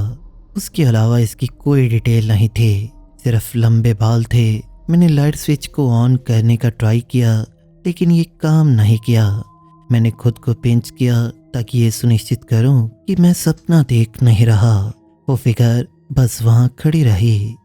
उसके अलावा इसकी कोई डिटेल नहीं थी, सिर्फ लंबे बाल थे। मैंने लाइट स्विच को ऑन करने का ट्राई किया, लेकिन ये काम नहीं किया। मैंने खुद को पिंच किया ताकि ये सुनिश्चित करूं कि मैं सपना देख नहीं रहा। वो फिगर बस वहाँ खड़ी रही।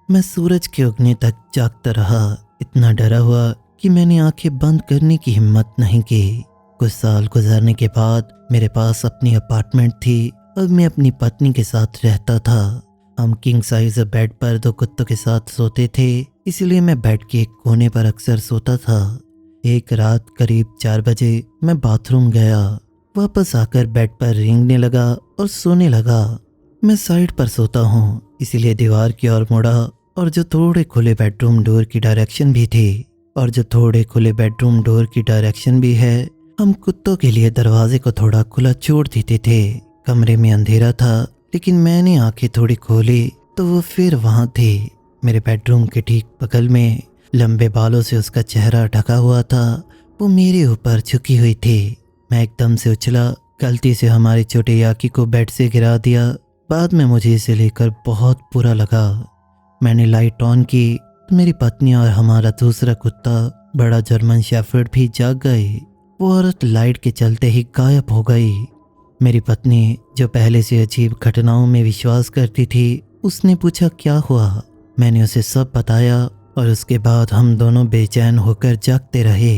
मैं सूरज के उगने तक जागता रहा, इतना डरा हुआ कि मैंने आंखें बंद करने की हिम्मत नहीं की। कुछ साल गुजरने के बाद मेरे पास अपनी अपार्टमेंट थी और मैं अपनी पत्नी के साथ रहता था। हम किंग साइज बेड पर 2 कुत्तों के साथ सोते थे, इसलिए मैं बेड के एक कोने पर अक्सर सोता था। एक रात करीब 4 बजे मैं बाथरूम गया, वापस आकर बेड पर रेंगने लगा और सोने लगा। मैं साइड पर सोता हूँ, इसीलिए दीवार की ओर मुड़ा और जो थोड़े खुले बेडरूम डोर की डायरेक्शन भी है, हम कुत्तों के लिए दरवाजे को थोड़ा खुला छोड़ देते थे। कमरे में अंधेरा था, लेकिन मैंने आंखें थोड़ी खोली तो वो फिर वहाँ थे। मेरे बेडरूम के ठीक बगल में लंबे बालों से उसका चेहरा ढका हुआ था। वो मेरे ऊपर झुकी हुई थी। मैं एकदम से उछला, गलती से हमारे छोटे याकी को बेड से गिरा दिया। बाद में मुझे इसे लेकर बहुत बुरा लगा। मैंने लाइट ऑन की तो मेरी पत्नी और हमारा दूसरा कुत्ता, बड़ा जर्मन शेफर्ड, भी जाग गए। वो औरत लाइट के चलते ही गायब हो गई। मेरी पत्नी, जो पहले से अजीब घटनाओं में विश्वास करती थी, उसने पूछा क्या हुआ। मैंने उसे सब बताया और उसके बाद हम दोनों बेचैन होकर जागते रहे।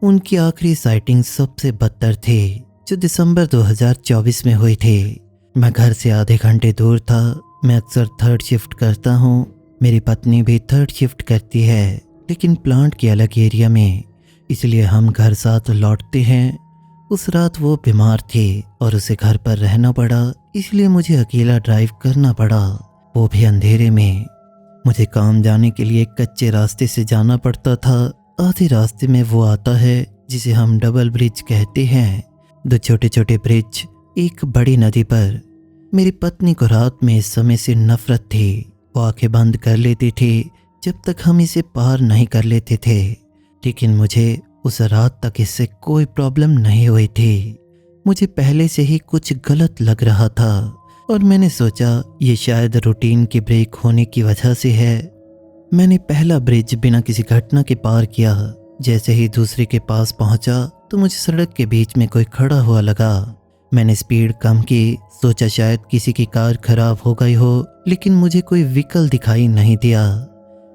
उनकी आखिरी साइटिंग सबसे बदतर थी, जो दिसंबर 2024 में हुई थी। मैं घर से आधे घंटे दूर था। मैं अक्सर 3rd शिफ्ट करता हूँ। मेरी पत्नी भी 3rd शिफ्ट करती है, लेकिन प्लांट के अलग एरिया में, इसलिए हम घर साथ लौटते हैं। उस रात वो बीमार थी और उसे घर पर रहना पड़ा, इसलिए मुझे अकेला ड्राइव करना पड़ा, वो भी अंधेरे में। मुझे काम जाने के लिए कच्चे रास्ते से जाना पड़ता था। आधे रास्ते में वो आता है जिसे हम डबल ब्रिज कहते हैं, 2 छोटे छोटे ब्रिज एक बड़ी नदी पर। मेरी पत्नी को रात में इस समय से नफरत थी। वो आंखें बंद कर लेती थी जब तक हम इसे पार नहीं कर लेते थे, लेकिन मुझे उस रात तक इससे कोई प्रॉब्लम नहीं हुई थी। मुझे पहले से ही कुछ गलत लग रहा था और मैंने सोचा ये शायद रूटीन की ब्रेक होने की वजह से है। मैंने पहला ब्रिज बिना किसी घटना के पार किया। जैसे ही दूसरे के पास पहुंचा तो मुझे सड़क के बीच में कोई खड़ा हुआ लगा। मैंने स्पीड कम की, सोचा शायद किसी की कार खराब हो गई हो, लेकिन मुझे कोई व्हीकल दिखाई नहीं दिया।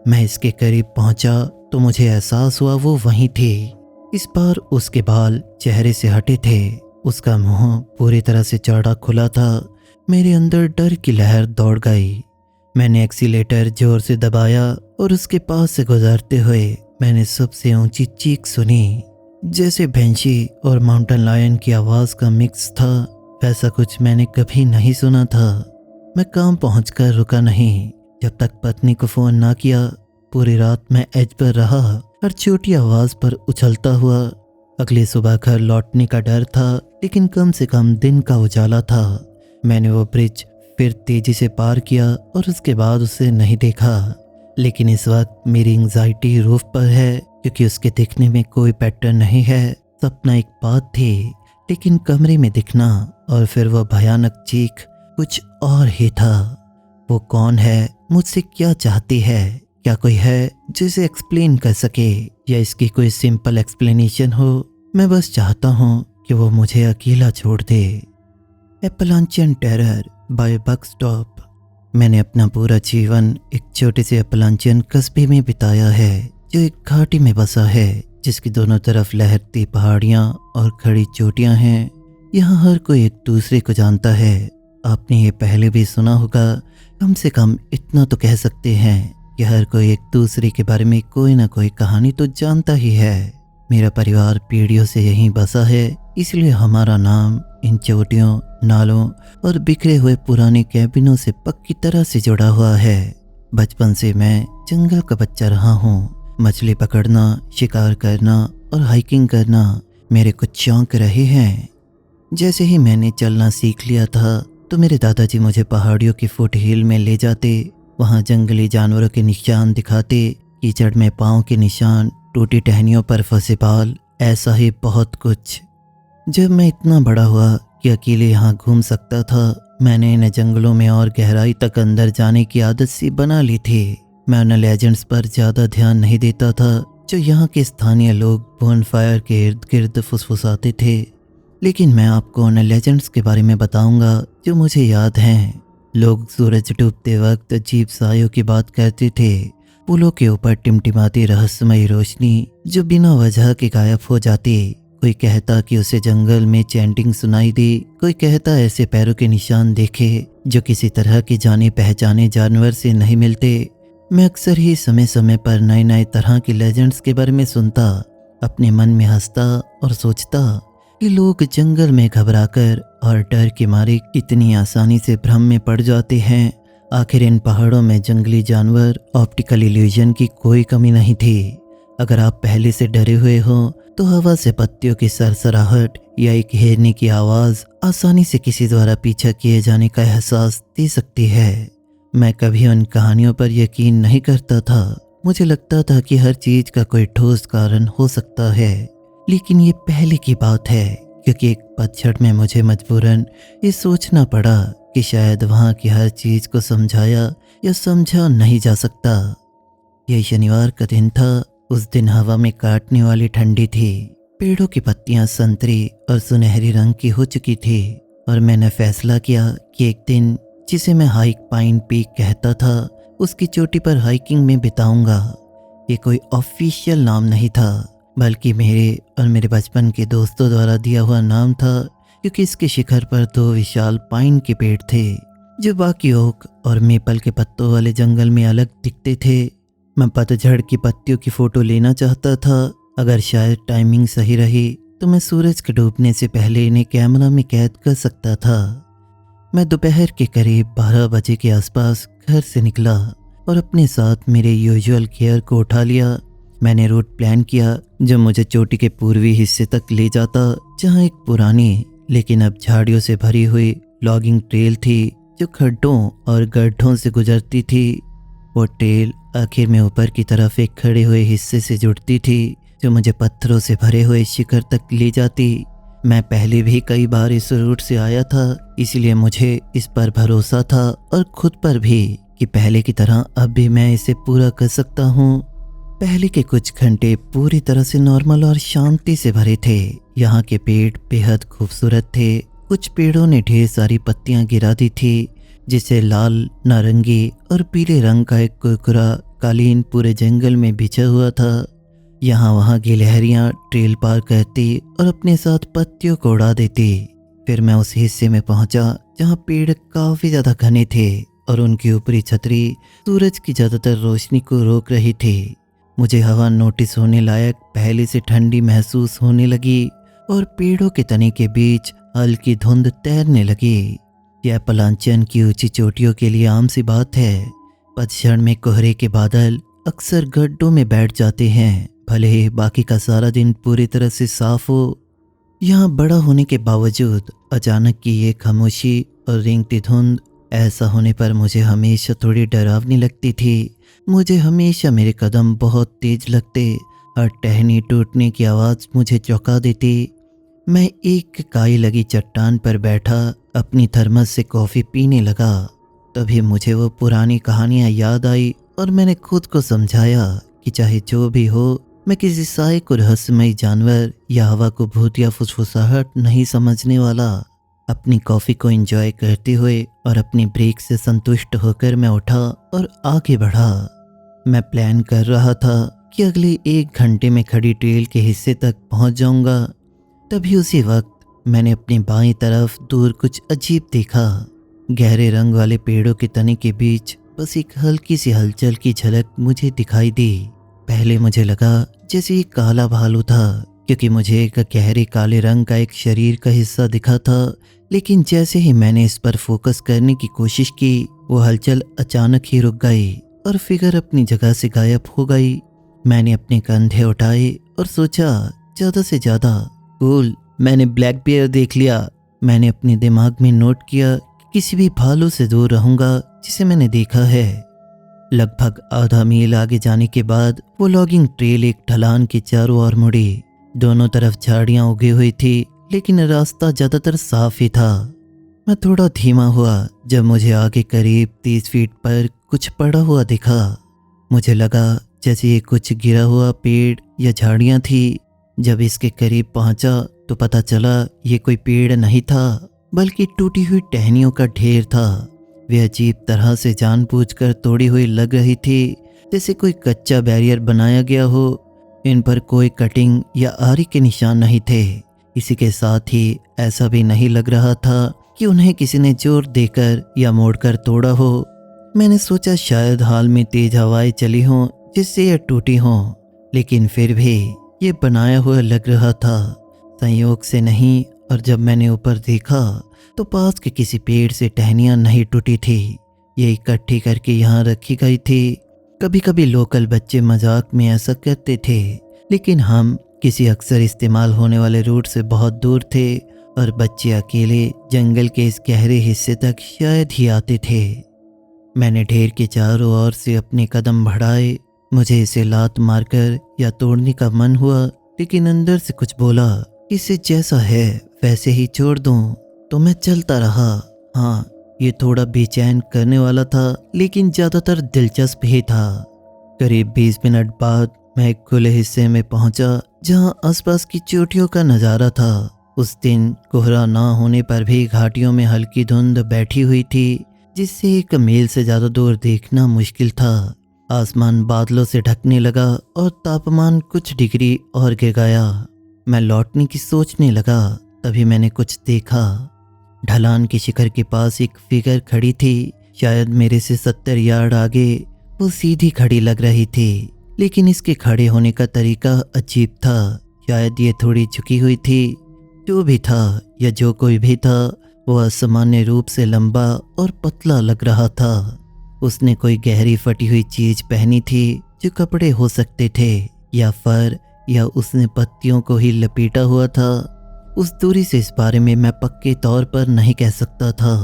मैं इसके करीब पहुंचा तो मुझे एहसास हुआ वो वहीं थी। इस बार उसके बाल चेहरे से हटे थे, उसका मुंह पूरी तरह से चौड़ा खुला था। मेरे अंदर डर की लहर दौड़ गई। मैंने एक्सीलेटर जोर से दबाया और उसके पास से गुजरते हुए मैंने सबसे ऊंची चीख सुनी, जैसे बैंशी और माउंटेन लायन की आवाज़ का मिक्स था। वैसा कुछ मैंने कभी नहीं सुना था। मैं काम पहुंचकर रुका नहीं जब तक पत्नी को फ़ोन ना किया। पूरी रात मैं एज पर रहा, हर छोटी आवाज़ पर उछलता हुआ। अगली सुबह घर लौटने का डर था, लेकिन कम से कम दिन का उजाला था। मैंने वो ब्रिज फिर तेजी से पार किया और उसके बाद उसे नहीं देखा। लेकिन इस वक्त मेरी एंग्जाइटी रूफ पर है, क्योंकि उसके दिखने में कोई पैटर्न नहीं है। सपना एक बात थी, लेकिन कमरे में दिखना और फिर वो भयानक चीख कुछ और ही था। वो कौन है, मुझसे क्या चाहती है, क्या कोई है जिसे एक्सप्लेन कर सके, या इसकी कोई सिंपल एक्सप्लेनेशन हो। मैं बस चाहता हूँ कि वो मुझे अकेला छोड़ दे। एपलांचियन टेरर बाय बक स्टॉप। मैंने अपना पूरा जीवन एक छोटे से एपलांचियन कस्बे में बिताया है, जो एक घाटी में बसा है, जिसकी दोनों तरफ लहरती पहाड़ियाँ और खड़ी चोटियाँ हैं। यहाँ हर कोई एक दूसरे को जानता है। आपने ये पहले भी सुना होगा, कम से कम इतना तो कह सकते हैं कि हर कोई एक दूसरे के बारे में कोई ना कोई कहानी तो जानता ही है। मेरा परिवार पीढ़ियों से यहीं बसा है, इसलिए हमारा नाम इन चोटियों, नालों और बिखरे हुए पुराने कैबिनों से पक्की तरह से जुड़ा हुआ है। बचपन से मैं जंगल का बच्चा रहा हूँ। मछली पकड़ना, शिकार करना और हाइकिंग करना मेरे कुछ शौक रहे हैं। जैसे ही मैंने चलना सीख लिया था तो मेरे दादाजी मुझे पहाड़ियों की फुट हिल में ले जाते। वहाँ जंगली जानवरों के निशान दिखाते, कीचड़ में पाँव के निशान, टूटी टहनियों पर फंसे बाल, ऐसा ही बहुत कुछ। जब मैं इतना बड़ा हुआ कि अकेले यहाँ घूम सकता था, मैंने इन जंगलों में और गहराई तक अंदर जाने की आदत सी बना ली थी। मैं उन लेजेंड्स पर ज़्यादा ध्यान नहीं देता था जो यहाँ के स्थानीय लोग बोनफायर के इर्द गिर्द फुसफुसाते थे, लेकिन मैं आपको उन लेजेंड्स के बारे में बताऊंगा जो मुझे याद हैं। लोग सूरज डूबते वक्त अजीब सायों की बात करते थे। पुलों के ऊपर टिमटिमाती रहस्यमयी रोशनी जो बिना वजह के गायब हो जाती। कोई कहता कि उसे जंगल में चैंटिंग सुनाई दी, कोई कहता ऐसे पैरों के निशान देखे जो किसी तरह के जाने पहचाने जानवर से नहीं मिलते। मैं अक्सर ही समय समय पर नए नए तरह के लेजेंड्स के बारे में सुनता, अपने मन में हंसता और सोचता कि लोग जंगल में घबराकर और डर के मारे कितनी आसानी से भ्रम में पड़ जाते हैं। आखिर इन पहाड़ों में जंगली जानवर, ऑप्टिकल इल्यूजन की कोई कमी नहीं थी। अगर आप पहले से डरे हुए हो तो हवा से पत्तियों की सरसराहट या एक हिरनी की आवाज़ आसानी से किसी द्वारा पीछा किए जाने का एहसास दे सकती है। मैं कभी उन कहानियों पर यकीन नहीं करता था। मुझे लगता था कि हर चीज़ का कोई ठोस कारण हो सकता है, लेकिन ये पहले की बात है, क्योंकि एक पतझड़ में मुझे मजबूरन ये सोचना पड़ा कि शायद वहाँ की हर चीज़ को समझाया या समझा नहीं जा सकता। यह शनिवार का दिन था। उस दिन हवा में काटने वाली ठंडी थी। पेड़ों की पत्तियां संतरी और सुनहरी रंग की हो चुकी थी और मैंने फैसला किया कि एक दिन जिसे मैं हाइक पाइन पीक कहता था, उसकी चोटी पर हाइकिंग में बिताऊंगा। ये कोई ऑफिशियल नाम नहीं था, बल्कि मेरे और मेरे बचपन के दोस्तों द्वारा दिया हुआ नाम था, क्योंकि इसके शिखर पर 2 विशाल पाइन के पेड़ थे जो बाकी ओक और मेपल के पत्तों वाले जंगल में अलग दिखते थे। मैं पतझड़ की पत्तियों की फ़ोटो लेना चाहता था। अगर शायद टाइमिंग सही रही तो मैं सूरज के डूबने से पहले इन्हें कैमरा में कैद कर सकता था। मैं दोपहर के करीब 12 बजे के आसपास घर से निकला और अपने साथ मेरे यूजुअल गियर को उठा लिया। मैंने रूट प्लान किया जो मुझे चोटी के पूर्वी हिस्से तक ले जाता, जहाँ एक पुरानी लेकिन अब झाड़ियों से भरी हुई लॉगिंग ट्रेल थी जो खड्डों और गड्ढों से गुजरती थी। वो ट्रेल आखिर में ऊपर की तरफ एक खड़े हुए हिस्से से जुड़ती थी जो मुझे पत्थरों से भरे हुए शिखर तक ले जाती। मैं पहले भी कई बार इस रूट से आया था, इसलिए मुझे इस पर भरोसा था और खुद पर भी कि पहले की तरह अब भी मैं इसे पूरा कर सकता हूँ। पहले के कुछ घंटे पूरी तरह से नॉर्मल और शांति से भरे थे। यहाँ के पेड़ बेहद खूबसूरत थे। कुछ पेड़ों ने ढेर सारी पत्तियां गिरा दी थी, जिसे लाल, नारंगी और पीले रंग का एक कुरकुरा कालीन पूरे जंगल में बिछा हुआ था। यहाँ वहाँ गिलहरियाँ ट्रेल पार करती और अपने साथ पत्तियों को उड़ा देती। फिर मैं उस हिस्से में पहुंचा जहाँ पेड़ काफ़ी ज़्यादा घने थे और उनकी ऊपरी छतरी सूरज की ज़्यादातर रोशनी को रोक रही थी। मुझे हवा नोटिस होने लायक पहले से ठंडी महसूस होने लगी और पेड़ों के तने के बीच हल्की धुंध तैरने लगी। यह पलांचन की ऊंची चोटियों के लिए आम सी बात है। पतझड़ में कोहरे के बादल अक्सर गड्ढों में बैठ जाते हैं, भले ही बाकी का सारा दिन पूरी तरह से साफ हो। यहाँ बड़ा होने के बावजूद अचानक की ये खामोशी और रेंगती धुंध, ऐसा होने पर मुझे हमेशा थोड़ी डरावनी लगती थी। मुझे हमेशा मेरे कदम बहुत तेज लगते और टहनी टूटने की आवाज़ मुझे चौंका देती। मैं एक काई लगी चट्टान पर बैठा अपनी थर्मस से कॉफ़ी पीने लगा। तभी मुझे वो पुरानी कहानियाँ याद आई और मैंने खुद को समझाया कि चाहे जो भी हो, मैं किसी साए को रहस्यमयी जानवर या हवा को भूतिया फुसफुसाहट नहीं समझने वाला। अपनी कॉफ़ी को एंजॉय करते हुए और अपनी ब्रेक से संतुष्ट होकर मैं उठा और आगे बढ़ा। मैं प्लान कर रहा था कि अगले 1 घंटे में खड़ी ट्रेल के हिस्से तक पहुंच जाऊंगा। तभी उसी वक्त मैंने अपनी बाईं तरफ दूर कुछ अजीब देखा। गहरे रंग वाले पेड़ों के तने के बीच बस एक हल्की सी हलचल की झलक मुझे दिखाई दी। पहले मुझे लगा जैसे ये काला भालू था, क्योंकि मुझे एक गहरे काले रंग का एक शरीर का हिस्सा दिखा था। लेकिन जैसे ही मैंने इस पर फोकस करने की कोशिश की, वो हलचल अचानक ही रुक गई और फिगर अपनी जगह से गायब हो गई। मैंने अपने कंधे उठाए और सोचा ज़्यादा से ज़्यादा कूल, मैंने ब्लैक बियर देख लिया। मैंने अपने दिमाग में नोट किया कि किसी भी भालू से दूर रहूंगा जिसे मैंने देखा है। लगभग आधा मील आगे जाने के बाद वो लॉगिंग ट्रेल एक ढलान के चारों ओर मुड़ी। दोनों तरफ झाड़ियां उगी हुई थी, लेकिन रास्ता ज़्यादातर साफ ही था। मैं थोड़ा धीमा हुआ जब मुझे आगे करीब 30 फीट पर कुछ पड़ा हुआ दिखा। मुझे लगा जैसे ये कुछ गिरा हुआ पेड़ या झाड़ियां थी। जब इसके करीब पहुंचा तो पता चला ये कोई पेड़ नहीं था, बल्कि टूटी हुई टहनियों का ढेर था। वे अजीब तरह से जानबूझकर तोड़ी हुई लग रही थी, जैसे कोई कच्चा बैरियर बनाया गया हो। इन पर कोई कटिंग या आरी के निशान नहीं थे। इसी के साथ ही ऐसा भी नहीं लग रहा था कि उन्हें किसी ने जोर देकर या मोड़कर तोड़ा हो। मैंने सोचा शायद हाल में तेज हवाएं चली हों जिससे यह टूटी हों, लेकिन फिर भी ये बनाया हुआ लग रहा था, संयोग से नहीं। और जब मैंने ऊपर देखा तो पास के किसी पेड़ से टहनियाँ नहीं टूटी थी, ये इकट्ठी करके यहाँ रखी गई थी। कभी कभी लोकल बच्चे मजाक में ऐसा करते थे, लेकिन हम किसी अक्सर इस्तेमाल होने वाले रूट से बहुत दूर थे और बच्चे अकेले जंगल के इस गहरे हिस्से तक शायद ही आते थे। मैंने ढेर के चारों ओर से अपने कदम बढ़ाए। मुझे इसे लात मारकर या तोड़ने का मन हुआ, लेकिन अंदर से कुछ बोला, इसे जैसा है वैसे ही छोड़ दूं। तो मैं चलता रहा। हाँ, ये थोड़ा बेचैन करने वाला था, लेकिन ज़्यादातर दिलचस्प ही था। करीब 20 मिनट बाद मैं एक खुले हिस्से में पहुंचा जहां आसपास की चोटियों का नज़ारा था। उस दिन कोहरा ना होने पर भी घाटियों में हल्की धुंध बैठी हुई थी, जिससे 1 मील से ज़्यादा दूर देखना मुश्किल था। आसमान बादलों से ढकने लगा और तापमान कुछ डिग्री और गिर गया। मैं लौटने की सोचने लगा, तभी मैंने कुछ देखा। ढलान के शिखर के पास एक फिगर खड़ी थी, शायद मेरे से 70 यार्ड आगे। वो सीधी खड़ी लग रही थी, लेकिन इसके खड़े होने का तरीका अजीब था। शायद ये थोड़ी झुकी हुई थी। जो भी था या जो कोई भी था, वो असामान्य रूप से लंबा और पतला लग रहा था। उसने कोई गहरी फटी हुई चीज पहनी थी, जो कपड़े हो सकते थे या फर, या उसने पत्तियों को ही लपेटा हुआ था। उस दूरी से इस बारे में मैं पक्के तौर पर नहीं कह सकता था।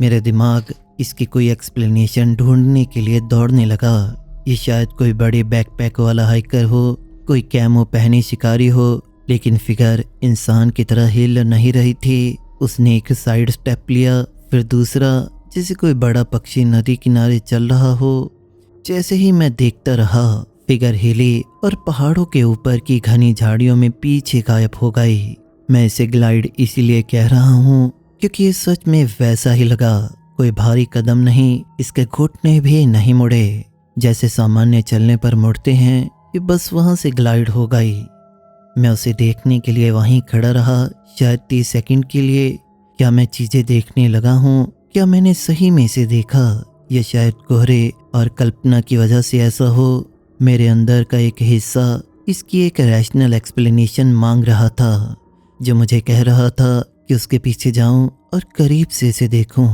मेरा दिमाग इसकी कोई एक्सप्लेनेशन ढूंढने के लिए दौड़ने लगा। ये शायद कोई बड़े बैकपैक वाला हाइकर हो, कोई कैमो पहने शिकारी हो, लेकिन फिगर इंसान की तरह हिल नहीं रही थी। उसने एक साइड स्टेप लिया, फिर दूसरा, जैसे कोई बड़ा पक्षी नदी किनारे चल रहा हो। जैसे ही मैं देखता रहा, फिगर हिली और पहाड़ों के ऊपर की घनी झाड़ियों में पीछे गायब हो गई। मैं इसे ग्लाइड इसीलिए कह रहा हूँ क्योंकि ये सच में वैसा ही लगा। कोई भारी कदम नहीं, इसके घुटने भी नहीं मुड़े जैसे सामान्य चलने पर मुड़ते हैं। ये बस वहां से ग्लाइड हो गई। मैं उसे देखने के लिए वहीं खड़ा रहा, शायद 30 सेकंड के लिए। क्या मैं चीजें देखने लगा हूँ? क्या मैंने सही में इसे देखा, या शायद कोहरे और कल्पना की वजह से ऐसा हो? मेरे अंदर का एक हिस्सा इसकी एक रैशनल एक्सप्लेनेशन मांग रहा था, जो मुझे कह रहा था कि उसके पीछे जाऊं और करीब से इसे देखूं।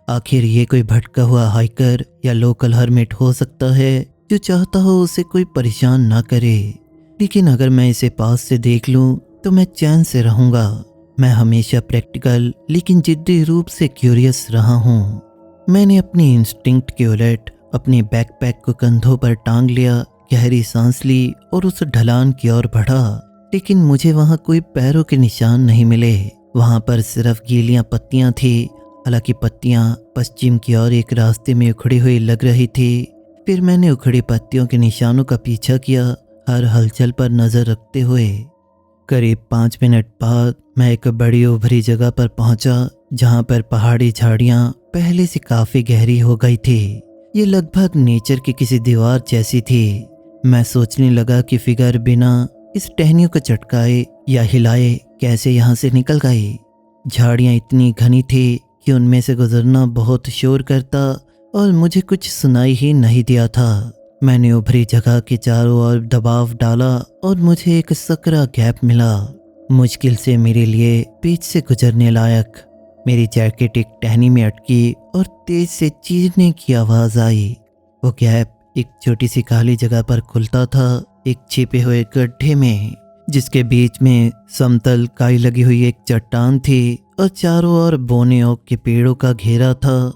आखिर ये कोई भटका हुआ हाइकर या लोकल हर्मिट हो सकता है, जो चाहता हो उसे कोई परेशान ना करे। लेकिन अगर मैं इसे पास से देख लूं तो मैं चैन से रहूंगा। मैं हमेशा प्रैक्टिकल लेकिन जिद्दी रूप से क्यूरियस रहा हूँ। मैंने अपनी इंस्टिंक्ट के उलट अपने बैकपैक को कंधों पर टांग लिया, गहरी सांस ली और उस ढलान की ओर बढ़ा। लेकिन मुझे वहाँ कोई पैरों के निशान नहीं मिले। वहाँ पर सिर्फ गीलियाँ पत्तियाँ थी। हालांकि पत्तियाँ पश्चिम की ओर एक रास्ते में उखड़ी हुई लग रही थी। फिर मैंने उखड़ी पत्तियों के निशानों का पीछा किया, हर हलचल पर नजर रखते हुए। करीब 5 मिनट बाद मैं एक बड़ी उभरी जगह पर पहुंचा, जहां पर पहाड़ी झाड़ियां पहले से काफी गहरी हो गई थी। ये लगभग नेचर की किसी दीवार जैसी थी। मैं सोचने लगा कि फिगर बिना इस टहनियों को चटकाए या हिलाए कैसे यहाँ से निकल गई। झाड़ियां इतनी घनी थी कि उनमें से गुजरना बहुत शोर करता और मुझे कुछ सुनाई ही नहीं दिया था। मैंने उभरी जगह के चारों ओर दबाव डाला और मुझे एक सकरा गैप मिला, मुश्किल से मेरे लिए बीच से गुजरने लायक। मेरी जैकेट एक टहनी में अटकी और तेज से चीरने की आवाज आई। वो गैप एक छोटी सी खाली जगह पर खुलता था, एक छिपे हुए गड्ढे में, जिसके बीच में समतल काई लगी हुई एक चट्टान थी और चारों ओर बोने ओक के पेड़ों का घेरा था।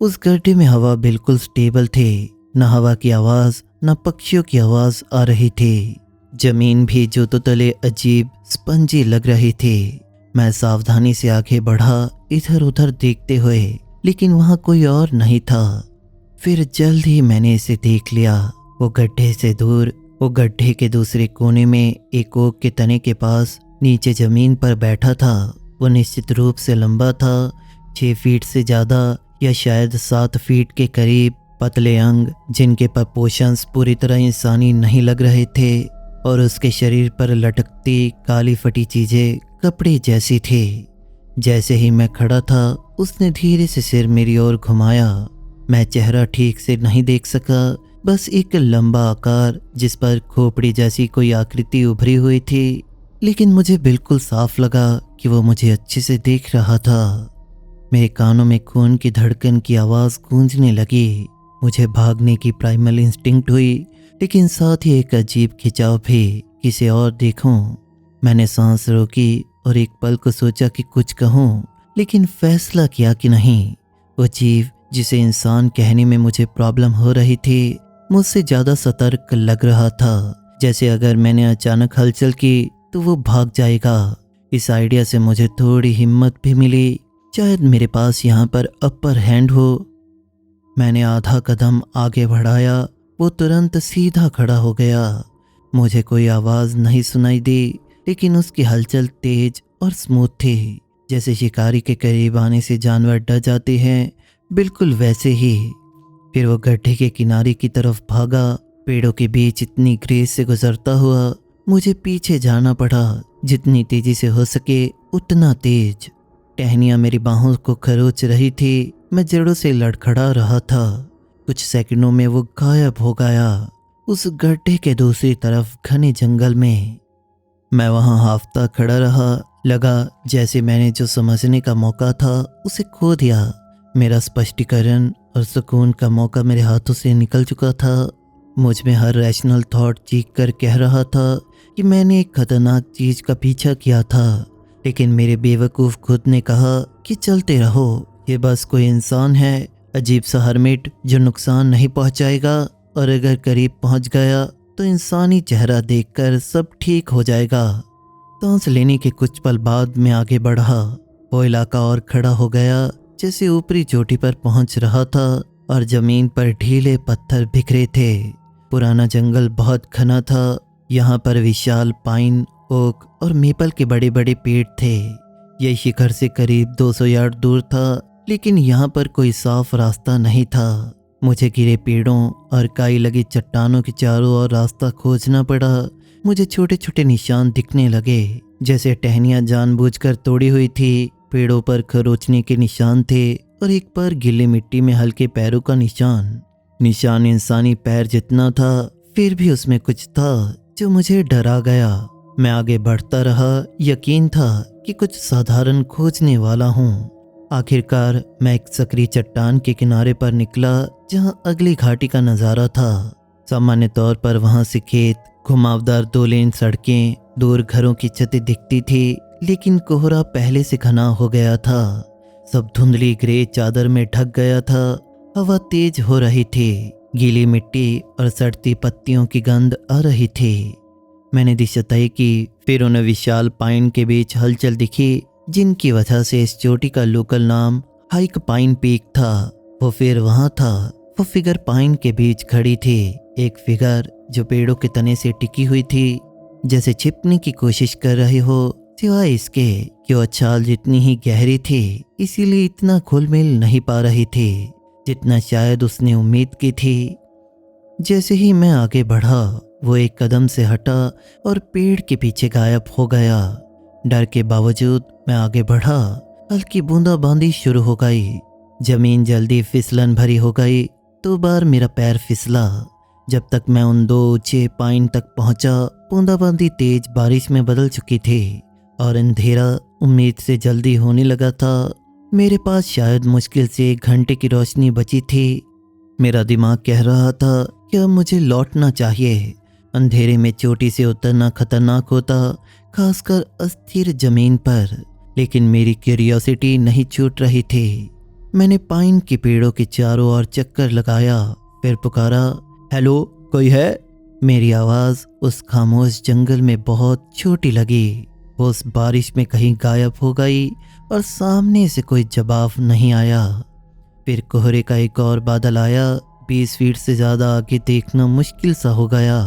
उस गड्ढे में हवा बिल्कुल स्टेबल थी। न हवा की आवाज न पक्षियों की आवाज आ रही थी। जमीन भी जूतों तले अजीब स्पंजी लग रही थी। मैं सावधानी से आगे बढ़ा, इधर उधर देखते हुए, लेकिन वहां कोई और नहीं था। फिर जल्द ही मैंने इसे देख लिया। वो गड्ढे से दूर, वो गड्ढे के दूसरे कोने में एक ओक के तने के पास नीचे जमीन पर बैठा था। वो निश्चित रूप से लंबा था, 6 फीट से ज्यादा या शायद 7 फीट के करीब, पतले अंग जिनके प्रपोर्शंस पूरी तरह इंसानी नहीं लग रहे थे, और उसके शरीर पर लटकती काली फटी चीजें कपड़े जैसी थी। जैसे ही मैं खड़ा था उसने धीरे से सिर मेरी ओर घुमाया। मैं चेहरा ठीक से नहीं देख सका, बस एक लंबा आकार जिस पर खोपड़ी जैसी कोई आकृति उभरी हुई थी, लेकिन मुझे बिल्कुल साफ लगा कि वो मुझे अच्छे से देख रहा था। मेरे कानों में खून की धड़कन की आवाज़ गूंजने लगी। मुझे भागने की प्राइमल इंस्टिंक्ट हुई, लेकिन साथ ही एक अजीब खिंचाव भी, किसे और देखूं। मैंने सांस रोकी और एक पल को सोचा कि कुछ कहूं, लेकिन फैसला किया कि नहीं। वो जीव जिसे इंसान कहने में मुझे प्रॉब्लम हो रही थी, मुझसे ज़्यादा सतर्क लग रहा था। जैसे अगर मैंने अचानक हलचल की तो वो भाग जाएगा। इस आइडिया से मुझे थोड़ी हिम्मत भी मिली, शायद मेरे पास यहाँ पर अपर हैंड हो। मैंने आधा कदम आगे बढ़ाया, वो तुरंत सीधा खड़ा हो गया। मुझे कोई आवाज़ नहीं सुनाई दी, लेकिन उसकी हलचल तेज और स्मूथ थी, जैसे शिकारी के करीब आने से जानवर डर जाते हैं, बिल्कुल वैसे ही। फिर वो गड्ढे के किनारे की तरफ भागा। पेड़ों के बीच इतनी ग्रेस से गुजरता हुआ मुझे पीछे जाना पड़ा, जितनी तेजी से हो सके उतना तेज। टहनियाँ मेरी बाहों को खरोच रही थी, मैं जड़ों से लड़खड़ा रहा था। कुछ सेकंडों में वो गायब हो गया, उस गड्ढे के दूसरी तरफ घने जंगल में। मैं वहाँ हाफता खड़ा रहा। लगा जैसे मैंने जो समझने का मौका था उसे खो दिया। मेरा स्पष्टीकरण और सुकून का मौका मेरे हाथों से निकल चुका था। मुझ में हर रैशनल थॉट चीख कर कह रहा था कि मैंने एक खतरनाक चीज का पीछा किया था, लेकिन मेरे बेवकूफ़ खुद ने कहा कि चलते रहो, ये बस कोई इंसान है, अजीब सा हर्मिट जो नुकसान नहीं पहुंचाएगा, और अगर करीब पहुंच गया तो इंसानी चेहरा देखकर सब ठीक हो जाएगा। सांस लेने के कुछ पल बाद मैं आगे बढ़ा। वो इलाका और खड़ा हो गया, जैसे ऊपरी चोटी पर पहुंच रहा था और जमीन पर ढीले पत्थर बिखरे थे। पुराना जंगल बहुत घना था। यहाँ पर विशाल पाइन, ओक और मेपल के बड़े बड़े पेड़ थे। यह शिखर से करीब 200 यार्ड दूर था, लेकिन यहाँ पर कोई साफ रास्ता नहीं था। मुझे गिरे पेड़ों और काई लगी चट्टानों के चारों ओर रास्ता खोजना पड़ा। मुझे छोटे छोटे निशान दिखने लगे, जैसे टहनियाँ जानबूझकर तोड़ी हुई थी। पेड़ों पर खरोचने के निशान थे और एक पर गीली मिट्टी में हल्के पैरों का निशान इंसानी पैर जितना था, फिर भी उसमें कुछ था जो मुझे डरा गया। मैं आगे बढ़ता रहा, यकीन था कि कुछ साधारण खोजने वाला हूँ। आखिरकार मैं एक सकरी चट्टान के किनारे पर निकला, जहाँ अगली घाटी का नज़ारा था। सामान्य तौर पर वहाँ से खेत, घुमावदार 2 लेन सड़कें, दूर घरों की छतें दिखती थी, लेकिन कोहरा पहले से घना हो गया था। सब धुंधली ग्रे चादर में ढक गया था। हवा तेज हो रही थी, गीली मिट्टी और सड़ती पत्तियों की गंध आ रही थी। मैंने दिशा तय की, फिर उन्हें विशाल पाइन के बीच हलचल दिखी, जिनकी वजह से इस चोटी का लोकल नाम हाइक पाइन पीक था। वो फिर वहाँ था। वो फिगर पाइन के बीच खड़ी थी, एक फिगर जो पेड़ों के तने से टिकी हुई थी, जैसे छिपने की कोशिश कर रही हो, सिवाय इसके कि वो छाल जितनी ही गहरी थी, इसीलिए इतना घुल-मिल नहीं पा रही थी जितना शायद उसने उम्मीद की थी। जैसे ही मैं आगे बढ़ा, वो एक कदम से हटा और पेड़ के पीछे गायब हो गया। डर के बावजूद मैं आगे बढ़ा। हल्की बूंदाबांदी शुरू हो गई। जमीन जल्दी फिसलन भरी हो गई। 2 बार मेरा पैर फिसला। जब तक मैं उन 2 ऊंचे पाइन तक पहुंचा, बूंदाबांदी तेज बारिश में बदल चुकी थी और अंधेरा उम्मीद से जल्दी होने लगा था। मेरे पास शायद मुश्किल से 1 घंटे की रोशनी बची थी। मेरा दिमाग कह रहा था कि अब मुझे लौटना चाहिए। अंधेरे में चोटी से उतरना खतरनाक होता, खासकर अस्थिर जमीन पर, लेकिन मेरी क्यूरियोसिटी नहीं छूट रही थी। मैंने पाइन के पेड़ों के चारों ओर चक्कर लगाया, फिर पुकारा, हेलो, कोई है? मेरी आवाज़ उस खामोश जंगल में बहुत छोटी लगी। वो उस बारिश में कहीं गायब हो गई और सामने से कोई जवाब नहीं आया। फिर कोहरे का एक और बादल आया। 20 फीट से ज़्यादा आगे देखना मुश्किल सा हो गया।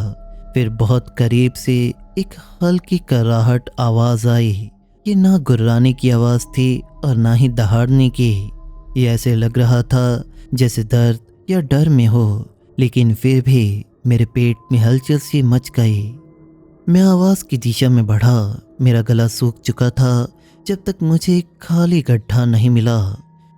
फिर बहुत करीब से एक हल्की कराहट आवाज़ आई। ये ना गुर्राने की आवाज़ थी और ना ही दहाड़ने की। ये ऐसे लग रहा था जैसे दर्द या डर में हो, लेकिन फिर भी मेरे पेट में हलचल सी मच गई। मैं आवाज़ की दिशा में बढ़ा। मेरा गला सूख चुका था जब तक मुझे एक खाली गड्ढा नहीं मिला।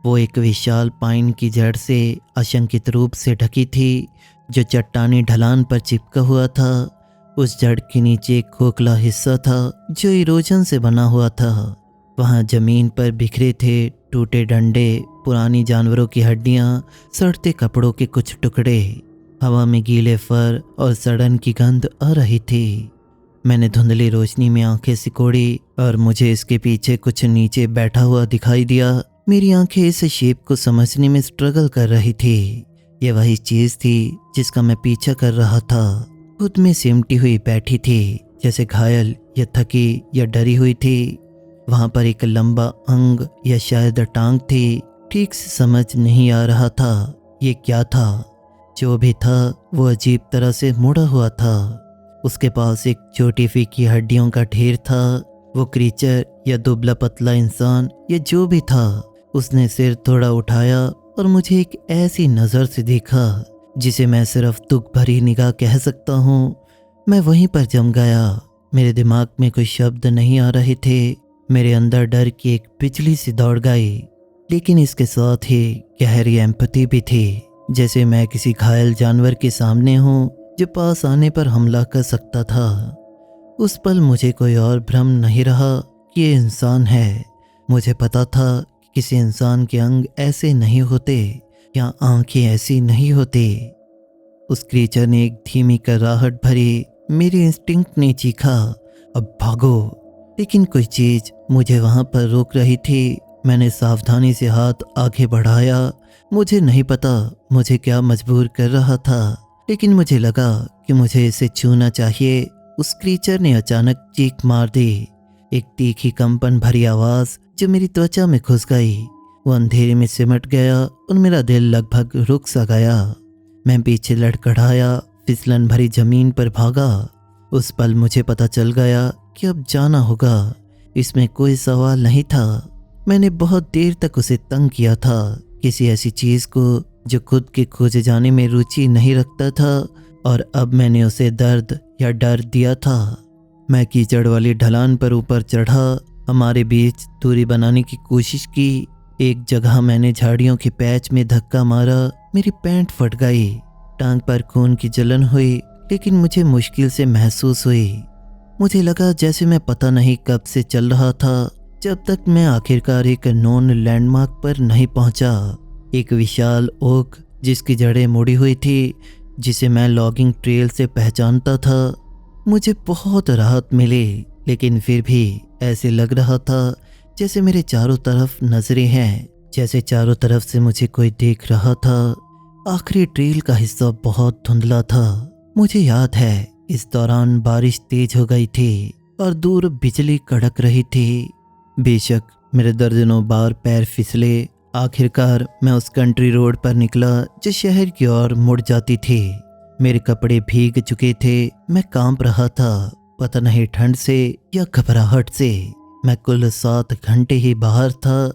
वो एक विशाल पाइन की जड़ से आशंकित रूप से ढकी थी, जो चट्टानी ढलान पर चिपका हुआ था। उस जड़ के नीचे एक खोखला हिस्सा था जो इरोजन से बना हुआ था। वहाँ जमीन पर बिखरे थे टूटे डंडे, पुरानी जानवरों की हड्डियाँ, सड़ते कपड़ों के कुछ टुकड़े। हवा में गीले फर और सड़न की गंध आ रही थी। मैंने धुंधली रोशनी में आंखें सिकोड़ी और मुझे इसके पीछे कुछ नीचे बैठा हुआ दिखाई दिया। मेरी आंखें इस शेप को समझने में स्ट्रगल कर रही थी। यह वही चीज़ थी जिसका मैं पीछा कर रहा था। खुद में सिमटी हुई बैठी थी, जैसे घायल या थकी या डरी हुई थी। वहाँ पर एक लंबा अंग या शायद टांग थी। ठीक से समझ नहीं आ रहा था ये क्या था। जो भी था वो अजीब तरह से मुड़ा हुआ था। उसके पास एक छोटी फीकी हड्डियों का ढेर था। वो क्रीचर या दुबला पतला इंसान या जो भी था, उसने सिर थोड़ा उठाया और मुझे एक ऐसी नज़र से देखा जिसे मैं सिर्फ दुख भरी निगाह कह सकता हूँ। मैं वहीं पर जम गया। मेरे दिमाग में कोई शब्द नहीं आ रहे थे। मेरे अंदर डर की एक बिजली सी दौड़ गई, लेकिन इसके साथ ही गहरी एम्पैथी भी थी, जैसे मैं किसी घायल जानवर के सामने हूँ जो पास आने पर हमला कर सकता था। उस पल मुझे कोई और भ्रम नहीं रहा कि ये इंसान है। मुझे पता था कि किसी इंसान के अंग ऐसे नहीं होते या आंखें ऐसी नहीं होती। उस क्रीचर ने एक धीमी कराहट भरी। मेरी इंस्टिंक्ट ने चीखा, अब भागो। लेकिन कोई चीज़ मुझे वहाँ पर रोक रही थी। मैंने सावधानी से हाथ आगे बढ़ाया। मुझे नहीं पता मुझे क्या मजबूर कर रहा था, लेकिन मुझे लगा कि मुझे इसे छूना चाहिए। उस क्रीचर ने अचानक चीख मार दी, एक तीखी कंपन भरी आवाज़ जो मेरी त्वचा में घुस गई। वो अंधेरे में सिमट गया और मेरा दिल लगभग रुक सा गया। मैं पीछे लड़खड़ाया, फिसलन भरी जमीन पर भागा। उस पल मुझे पता चल गया कि अब जाना होगा। इसमें कोई सवाल नहीं था। मैंने बहुत देर तक उसे तंग किया था, किसी ऐसी चीज़ को जो खुद के खोजे जाने में रुचि नहीं रखता था, और अब मैंने उसे दर्द या डर दिया था। मैं कीचड़ वाली ढलान पर ऊपर चढ़ा, हमारे बीच दूरी बनाने की कोशिश की। एक जगह मैंने झाड़ियों के पैच में धक्का मारा, मेरी पैंट फट गई। टांग पर खून की जलन हुई, लेकिन मुझे मुश्किल से महसूस हुई। मुझे लगा जैसे मैं पता नहीं कब से चल रहा था, जब तक मैं आखिरकार एक नॉन लैंडमार्क पर नहीं पहुंचा। एक विशाल ओक जिसकी जड़ें मुड़ी हुई थी, जिसे मैं लॉगिंग ट्रेल से पहचानता था। मुझे बहुत राहत मिली, लेकिन फिर भी ऐसे लग रहा था जैसे मेरे चारों तरफ नजरें हैं, जैसे चारों तरफ से मुझे कोई देख रहा था। आखिरी ट्रेल का हिस्सा बहुत धुंधला था। मुझे याद है इस दौरान बारिश तेज हो गई थी और दूर बिजली कड़क रही थी। बेशक मेरे दर्जनों बार पैर फिसले। आखिरकार मैं उस कंट्री रोड पर निकला जो शहर की ओर मुड़ जाती थी। मेरे कपड़े भीग चुके थे, मैं कांप रहा था, पता नहीं ठंड से या घबराहट से। मैं कुल 7 घंटे ही बाहर था,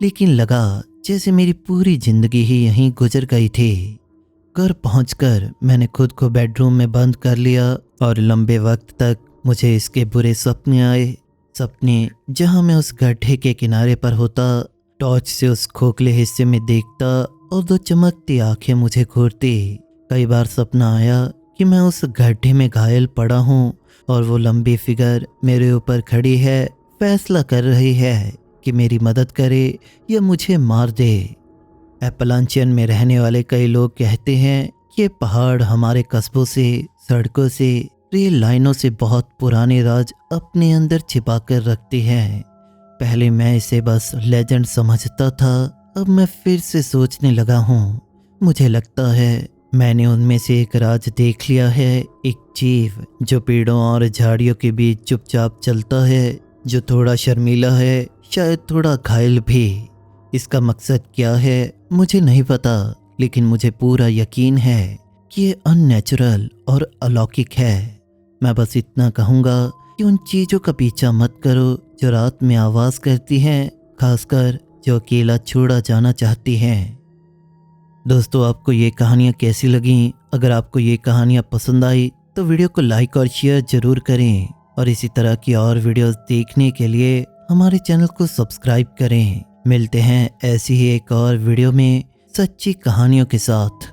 लेकिन लगा जैसे मेरी पूरी जिंदगी ही यहीं गुजर गई थी। घर पहुंचकर मैंने खुद को बेडरूम में बंद कर लिया और लंबे वक्त तक मुझे इसके बुरे सपने आए। सपने जहां मैं उस गड्ढे के किनारे पर होता, टॉर्च से उस खोखले हिस्से में देखता और 2 चमकती आंखें मुझे घूरती। कई बार सपना आया कि मैं उस गड्ढे में घायल पड़ा हूँ और वो लंबी फिगर मेरे ऊपर खड़ी है, फैसला कर रही है कि मेरी मदद करे या मुझे मार दे। एपलांचियन में रहने वाले कई लोग कहते हैं कि ये पहाड़ हमारे कस्बों से, सड़कों से, रेल लाइनों से बहुत पुराने राज अपने अंदर छिपा कर रखते हैं। पहले मैं इसे बस लेजेंड समझता था, अब मैं फिर से सोचने लगा हूँ। मुझे लगता है मैंने उनमें से एक राज देख लिया है, एक जीव जो पेड़ों और झाड़ियों के बीच चुपचाप चलता है, जो थोड़ा शर्मीला है, शायद थोड़ा घायल भी। इसका मकसद क्या है मुझे नहीं पता, लेकिन मुझे पूरा यकीन है कि ये अननेचुरल और अलौकिक है। मैं बस इतना कहूँगा कि उन चीज़ों का पीछा मत करो जो रात में आवाज़ करती हैं, खासकर जो अकेला छोड़ा जाना चाहती हैं। दोस्तों, आपको ये कहानियाँ कैसी लगीं? अगर आपको ये कहानियाँ पसंद आई तो वीडियो को लाइक और शेयर ज़रूर करें और इसी तरह की और वीडियोस देखने के लिए हमारे चैनल को सब्सक्राइब करें। मिलते हैं ऐसी ही एक और वीडियो में सच्ची कहानियों के साथ।